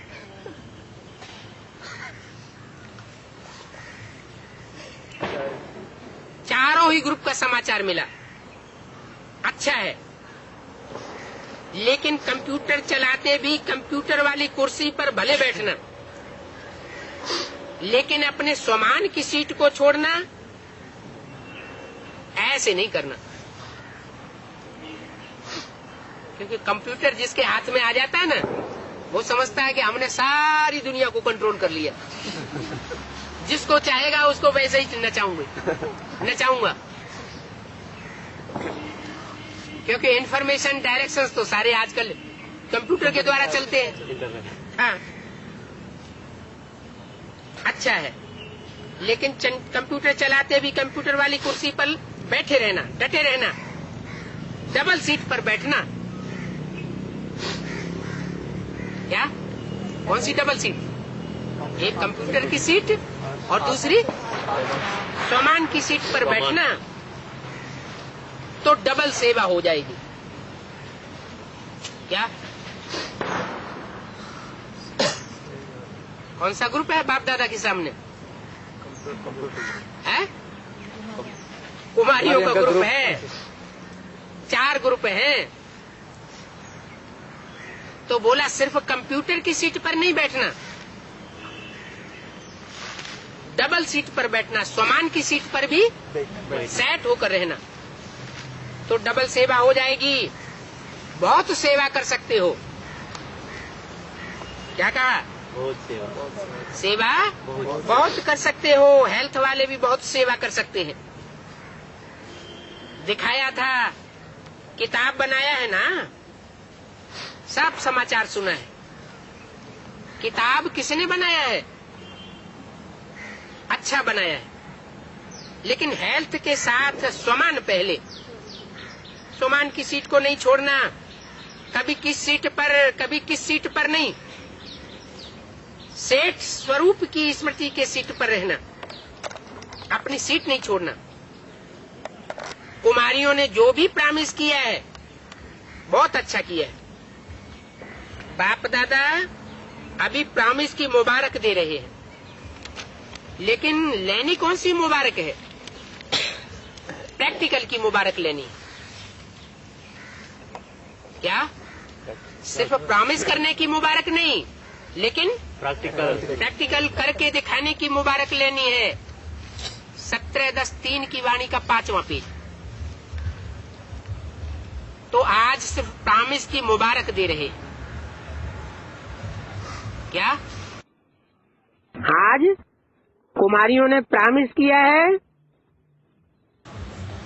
चारों ही ग्रुप का समाचार मिला। अच्छा है, लेकिन कंप्यूटर चलाते भी कंप्यूटर वाली कुर्सी पर भले बैठना, लेकिन अपने स्वमान की सीट को छोड़ना ऐसे नहीं करना। क्योंकि कंप्यूटर जिसके हाथ में आ जाता है ना, वो समझता है कि हमने सारी दुनिया को कंट्रोल कर लिया। जिसको चाहेगा उसको वैसे ही नचाऊंगा। क्योंकि इंफॉर्मेशन डायरेक्शंस तो सारे आजकल कंप्यूटर के द्वारा चलते हैं। हाँ, अच्छा है, लेकिन कंप्यूटर चलाते भी कंप्यूटर वाली कुर्सी पर बैठे रहना, डटे रहना, डबल सीट पर बैठना। क्या? कौन सी डबल सीट? एक कंप्यूटर की सीट और दूसरी स्वमान की सीट पर बैठना, तो डबल सेवा हो जाएगी। क्या? कौन सा ग्रुप है बाप दादा के सामने? है? कुमारियों का ग्रुप है। 4 ग्रुप हैं। तो बोला सिर्फ कंप्यूटर की सीट पर नहीं बैठना, डबल सीट पर बैठना, स्वमान की सीट पर भी सेट होकर रहना, तो डबल सेवा हो जाएगी। बहुत सेवा कर सकते हो। क्या कहा? सेवा बहुत कर सकते हो। हेल्थ वाले भी बहुत सेवा कर सकते हैं। दिखाया था, किताब बनाया है ना, सब समाचार सुना है। किताब किसने बनाया है? अच्छा बनाया है, लेकिन हेल्थ के साथ स्वमान पहले। स्वमान की सीट को नहीं छोड़ना, कभी किस सीट पर कभी किस सीट पर नहीं, सेठ स्वरूप की स्मृति के सीट पर रहना, अपनी सीट नहीं छोड़ना। कुमारियों ने जो भी प्रॉमिस किया है बहुत अच्छा किया है। बाप दादा अभी प्रॉमिस की मुबारक दे रहे हैं, लेकिन लेनी कौन सी मुबारक है? प्रैक्टिकल की मुबारक लेनी है। क्या? सिर्फ प्रॉमिस करने की मुबारक नहीं, लेकिन प्रैक्टिकल करके दिखाने की मुबारक लेनी है। 17-10-3 की वाणी का 5वां पेज। तो आज सिर्फ प्रॉमिस की मुबारक दे रहे। क्या? आज कुमारियों ने प्रॉमिस किया है,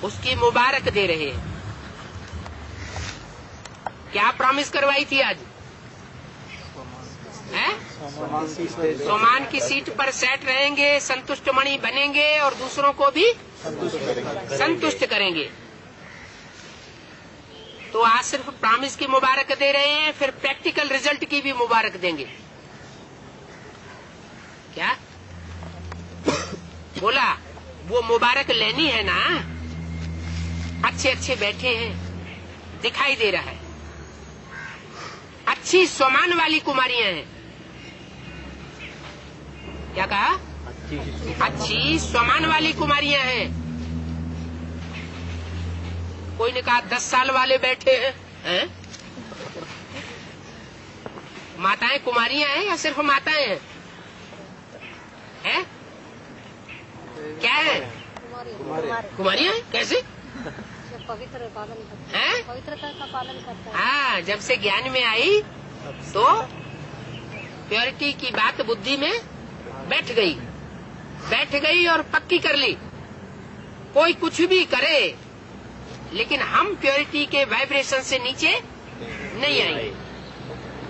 उसकी मुबारक दे रहे हैं। क्या प्रॉमिस करवाई थी आज? है? सोमान की सीट पर सेट रहेंगे, संतुष्ट मणि बनेंगे और दूसरों को भी संतुष्ट करेंगे। तो आज सिर्फ प्रॉमिस की मुबारक दे रहे हैं, फिर प्रैक्टिकल रिजल्ट की भी मुबारक देंगे। क्या बोला? वो मुबारक लेनी है ना। अच्छे अच्छे बैठे हैं, दिखाई दे रहा है। अच्छी स्वमान वाली कुमारियां हैं। क्या कहा? अच्छी स्वमान वाली कुमारियां हैं। कोई ने कहा 10 साल वाले बैठे हैं। माताएं कुमारियां हैं या सिर्फ माताएं हैं? हैं? क्या है? कुमारियां हैं? कैसे? पवित्र पालन करता हैं? है, पवित्रता का पालन करता है। हाँ, जब से ज्ञान में आई तो प्योरिटी की बात बुद्धि में बैठ गई और पक्की कर ली। कोई कुछ भी करे लेकिन हम प्योरिटी के वाइब्रेशन से नीचे नहीं आएंगे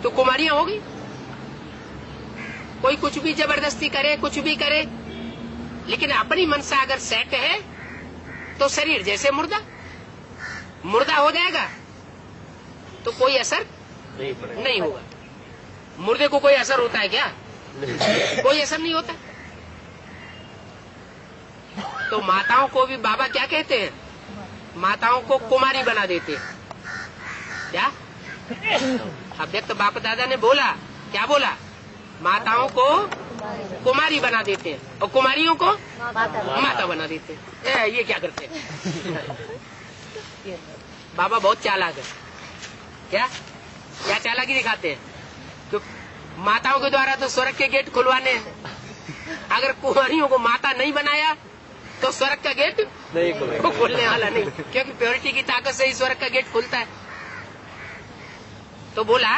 तो कुमारियां होगी। कोई कुछ भी जबरदस्ती करे, कुछ भी करे, लेकिन अपनी मनसा अगर सेट है तो शरीर जैसे मुर्दा हो जाएगा तो कोई असर नहीं होगा। मुर्दे को कोई असर होता है क्या? कोई असर नहीं होता। तो माताओं को भी बाबा क्या कहते हैं? माताओं को कुमारी बना देते हैं। क्या अव्यक्त बाप दादा ने बोला? क्या बोला? माताओं को कुमारी बना देते हैं और कुमारियों को माता बना देते हैं। ये क्या करते हैं? बाबा बहुत चालाक है। क्या चालाकी दिखाते हैं? तो माताओं के द्वारा तो स्वर्ग के गेट खुलवाने हैं। अगर कुमारियों को माता नहीं बनाया तो स्वर्ग का गेट नहीं खुलने वाला नहीं, क्योंकि प्योरिटी की ताकत से ही स्वर्ग का गेट खुलता है। तो बोला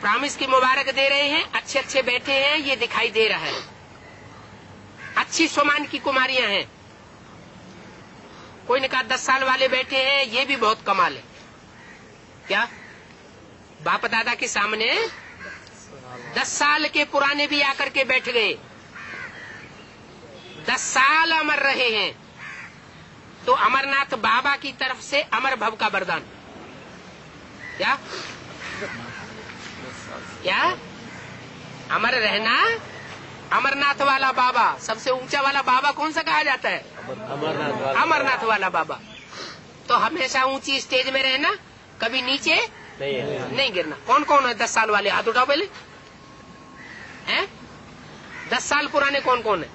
प्रॉमिस की मुबारक दे रहे हैं, अच्छे अच्छे बैठे हैं, ये दिखाई दे रहा है। अच्छी स्वमान की कुमारियां हैं। कोई ने कहा 10 साल वाले बैठे हैं, ये भी बहुत कमाल है। क्या बाप दादा के सामने 10 साल के पुराने भी आकर के बैठ गए, 10 साल अमर रहे हैं। तो अमरनाथ बाबा की तरफ से अमर भव का वरदान। क्या अमर रहना? अमरनाथ वाला बाबा, सबसे ऊंचा वाला बाबा कौन सा कहा जाता है? अमरनाथ वाला बाबा। तो हमेशा ऊंची स्टेज में रहना, कभी नीचे नहीं गिरना। कौन कौन है 10 साल वाले? हाथ उठाओ पहले। हैं? 10 साल पुराने कौन कौन है?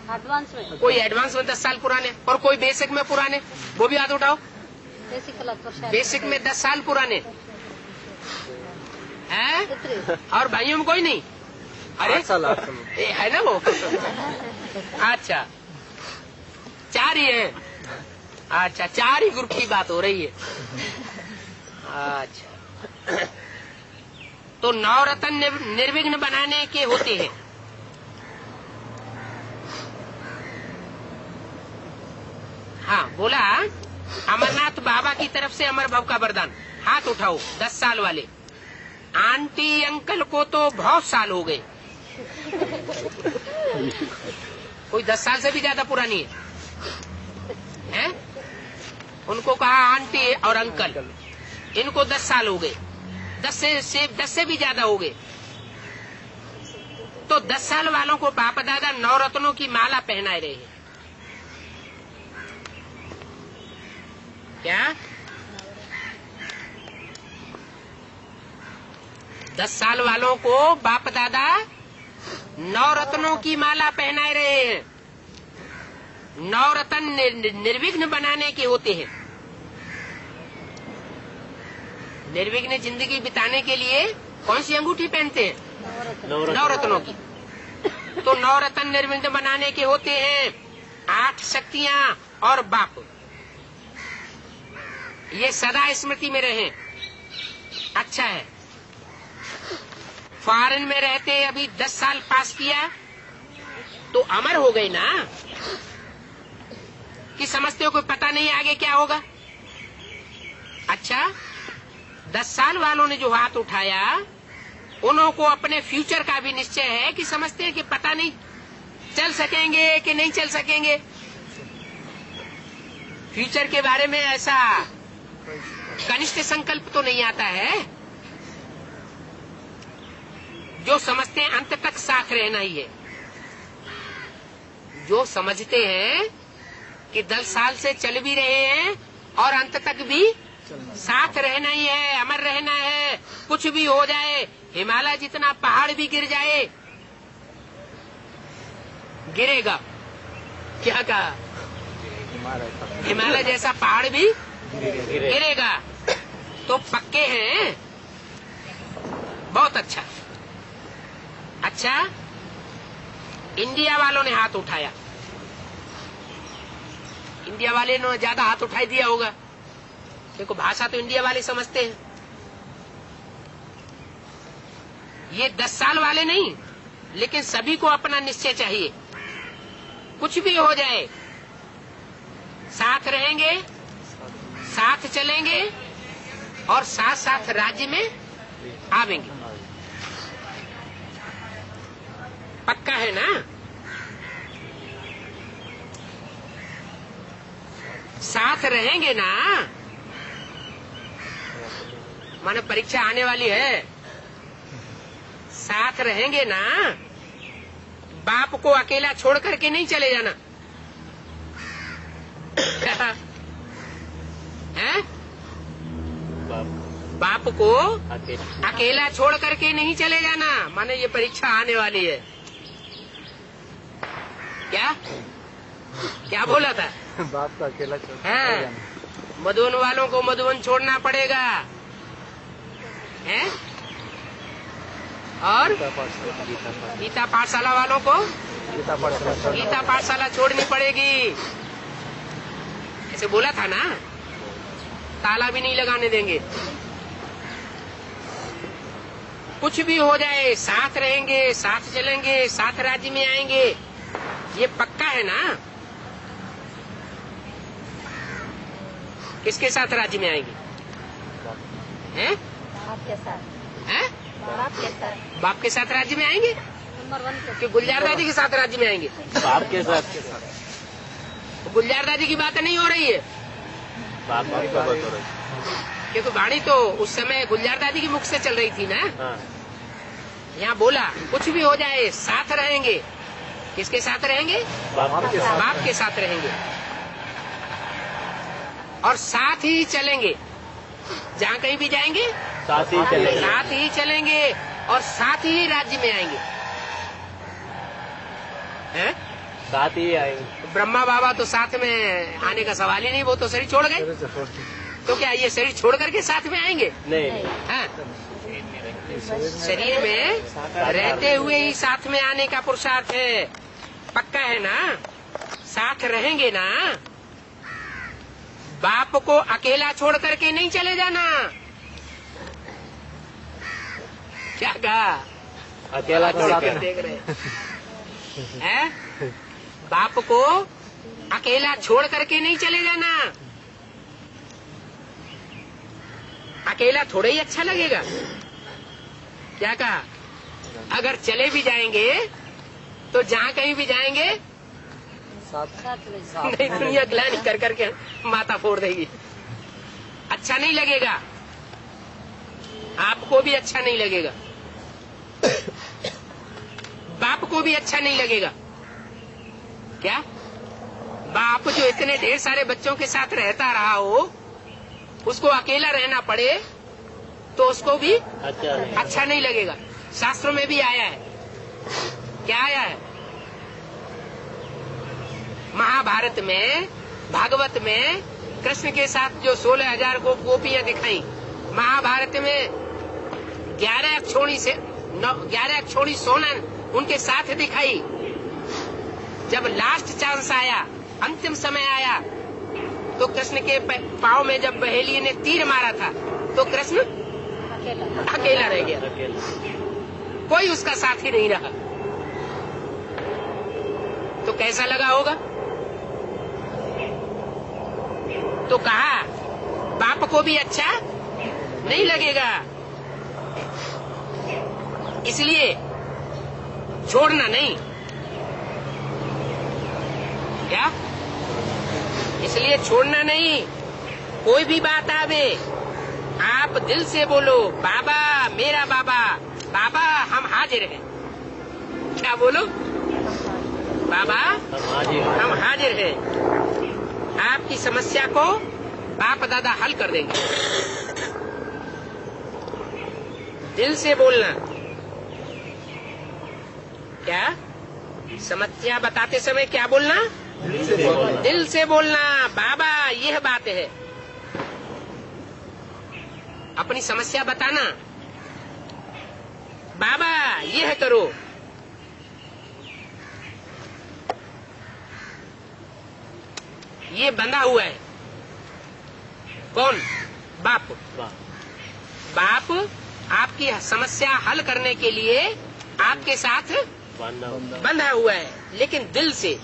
एडवांस में कोई एडवांस में 10 साल पुराने और कोई बेसिक में पुराने, वो भी हाथ उठाओ। बेसिक में 10 साल पुराने हैं और भाइयों में कोई नहीं? अरे ये है ना वो। अच्छा 4 ही है। अच्छा 4 ही ग्रुप की बात हो रही है। अच्छा तो 9 रतन निर्विघ्न बनाने के होते हैं। हाँ बोला अमरनाथ बाबा की तरफ से अमर भव का वरदान। हाथ उठाओ 10 साल वाले। आंटी अंकल को तो बहुत साल हो गए। कोई 10 साल से भी ज्यादा पुरानी है? उनको कहा आंटी और अंकल, इनको 10 साल हो गए, 10 से भी ज्यादा हो गए। तो 10 साल वालों को बाप दादा 9 रत्नों की माला पहनाए रहे हैं। क्या 10 साल वालों को बाप दादा 9 रत्नों की माला पहनाए रहे हैं। 9 रत्न निर्विघ्न बनाने के होते हैं। निर्विघ्न जिंदगी बिताने के लिए कौन सी अंगूठी पहनते हैं? 9 रत्नों की। तो 9 रत्न निर्विघ्न बनाने के होते हैं। 8 शक्तियां और बाप, ये सदा स्मृति में रहे। अच्छा है, फॉरेन में रहते अभी 10 साल पास किया तो अमर हो गए ना, कि समझते हो कोई पता नहीं आगे क्या होगा? अच्छा 10 साल वालों ने जो हाथ उठाया उन्हों को अपने फ्यूचर का भी निश्चय है कि समझते हैं कि पता नहीं चल सकेंगे कि नहीं चल सकेंगे। फ्यूचर के बारे में ऐसा कनिष्ठ संकल्प तो नहीं आता है। जो समझते हैं अंत तक साथ रहना ही है। जो समझते हैं कि 10 साल से चल भी रहे हैं और अंत तक भी साथ रहना ही है, अमर रहना है, कुछ भी हो जाए, हिमालय जितना पहाड़ भी गिर जाए, गिरेगा। क्या कहा? हिमालय जैसा पहाड़ भी गिरेगा। तो पक्के हैं। बहुत अच्छा। अच्छा इंडिया वालों ने हाथ उठाया। इंडिया वाले ने ज्यादा हाथ उठाई दिया होगा। देखो भाषा तो इंडिया वाले समझते हैं। ये 10 साल वाले नहीं, लेकिन सभी को अपना निश्चय चाहिए। कुछ भी हो जाए साथ रहेंगे, साथ चलेंगे और साथ साथ राज्य में आवेंगे। पक्का है ना? साथ रहेंगे ना? माने परीक्षा आने वाली है, साथ रहेंगे ना? बाप को अकेला छोड़ करके नहीं चले जाना है? बाप को अकेला छोड़ करके नहीं चले जाना। माने ये परीक्षा आने वाली है। क्या बोला था? बाप का अकेला छोड़ हाँ, मधुबन वालों को मधुबन छोड़ना पड़ेगा है? और गीता पाठशाला वालों को गीता पाठशाला छोड़नी पड़ेगी। ऐसे बोला था ना? ताला भी नहीं लगाने देंगे। कुछ भी हो जाए साथ रहेंगे, साथ चलेंगे, साथ राज्य में आएंगे। ये पक्का है ना? किसके साथ राज्य में आएंगे? हैं? आपके साथ। हैं? आपके साथ। बाप के साथ राज्य में आएंगे नंबर 1 के कि गुलजार दादी के साथ राज्य में आएंगे? बाप के साथ गुलजार दादी की बात नहीं हो रही है, बाप की बात हो रही है। क्योंकि वाणी तो उस समय गुलजार दादी की मुख से चल रही थी ना। यहाँ बोला कुछ भी हो जाए साथ रहेंगे। किसके साथ रहेंगे? बाप के साथ रहेंगे और साथ ही चलेंगे। जहाँ कहीं भी जाएंगे साथ ही चलेंगे, साथ ही चलेंगे और साथ ही राज्य में आएंगे। हैं? साथ ही आएंगे। ब्रह्मा बाबा तो साथ में आने का सवाल ही नहीं, वो तो शरीर छोड़ गए। तो क्या ये शरीर छोड़ करके साथ में आएंगे? नहीं, हाँ? शरीर में रहते हुए ही साथ में आने का पुरुषार्थ है। पक्का है ना? साथ रहेंगे ना? बाप को अकेला छोड़ करके नहीं चले जाना। क्या कहा? अकेला छोड़ के देख रहे हैं? बाप को अकेला छोड़ करके नहीं चले जाना। अकेला थोड़ा ही अच्छा लगेगा। क्या कहा? अगर चले भी जाएंगे तो जहाँ कहीं भी जाएंगे नहीं, दुनिया ग्लानि कर करके माथा फोड़ देगी। अच्छा नहीं लगेगा, आपको भी अच्छा नहीं लगेगा, बाप को भी अच्छा नहीं लगेगा। क्या? बाप जो इतने ढेर सारे बच्चों के साथ रहता रहा हो, उसको अकेला रहना पड़े तो उसको भी अच्छा नहीं लगेगा। शास्त्रों में भी आया है। क्या आया है? महाभारत में, भागवत में कृष्ण के साथ जो 16,000 को गोपियां दिखाई, महाभारत में 11 अक्षोणी सोनन उनके साथ दिखाई। जब लास्ट चांस आया, अंतिम समय आया, तो कृष्ण के पांव में जब बहेलिये ने तीर मारा था तो कृष्ण अकेला रह गया। कोई उसका साथी नहीं रहा। तो कैसा लगा होगा? तो कहा बाप को भी अच्छा नहीं लगेगा, इसलिए छोड़ना नहीं। क्या? इसलिए छोड़ना नहीं। कोई भी बात आवे, आप दिल से बोलो, बाबा मेरा बाबा, बाबा हम हाजिर हैं। क्या बोलो? बाबा हम हाजिर हैं। आपकी समस्या को बाप दादा हल कर देंगे। दिल से बोलना। क्या? समस्या बताते समय क्या बोलना? दिल से बोलना। बाबा यह बात है। अपनी समस्या बताना, बाबा यह करो। ये बंधा हुआ है। कौन? बाप। बाप आपकी समस्या हल करने के लिए आपके साथ बंधा हुआ है, लेकिन दिल से।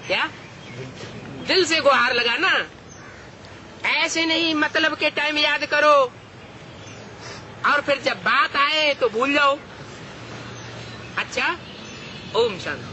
क्या? दिल से गुहार लगाना, ऐसे नहीं मतलब के टाइम याद करो और फिर जब बात आए तो भूल जाओ। अच्छा, ओम शांति।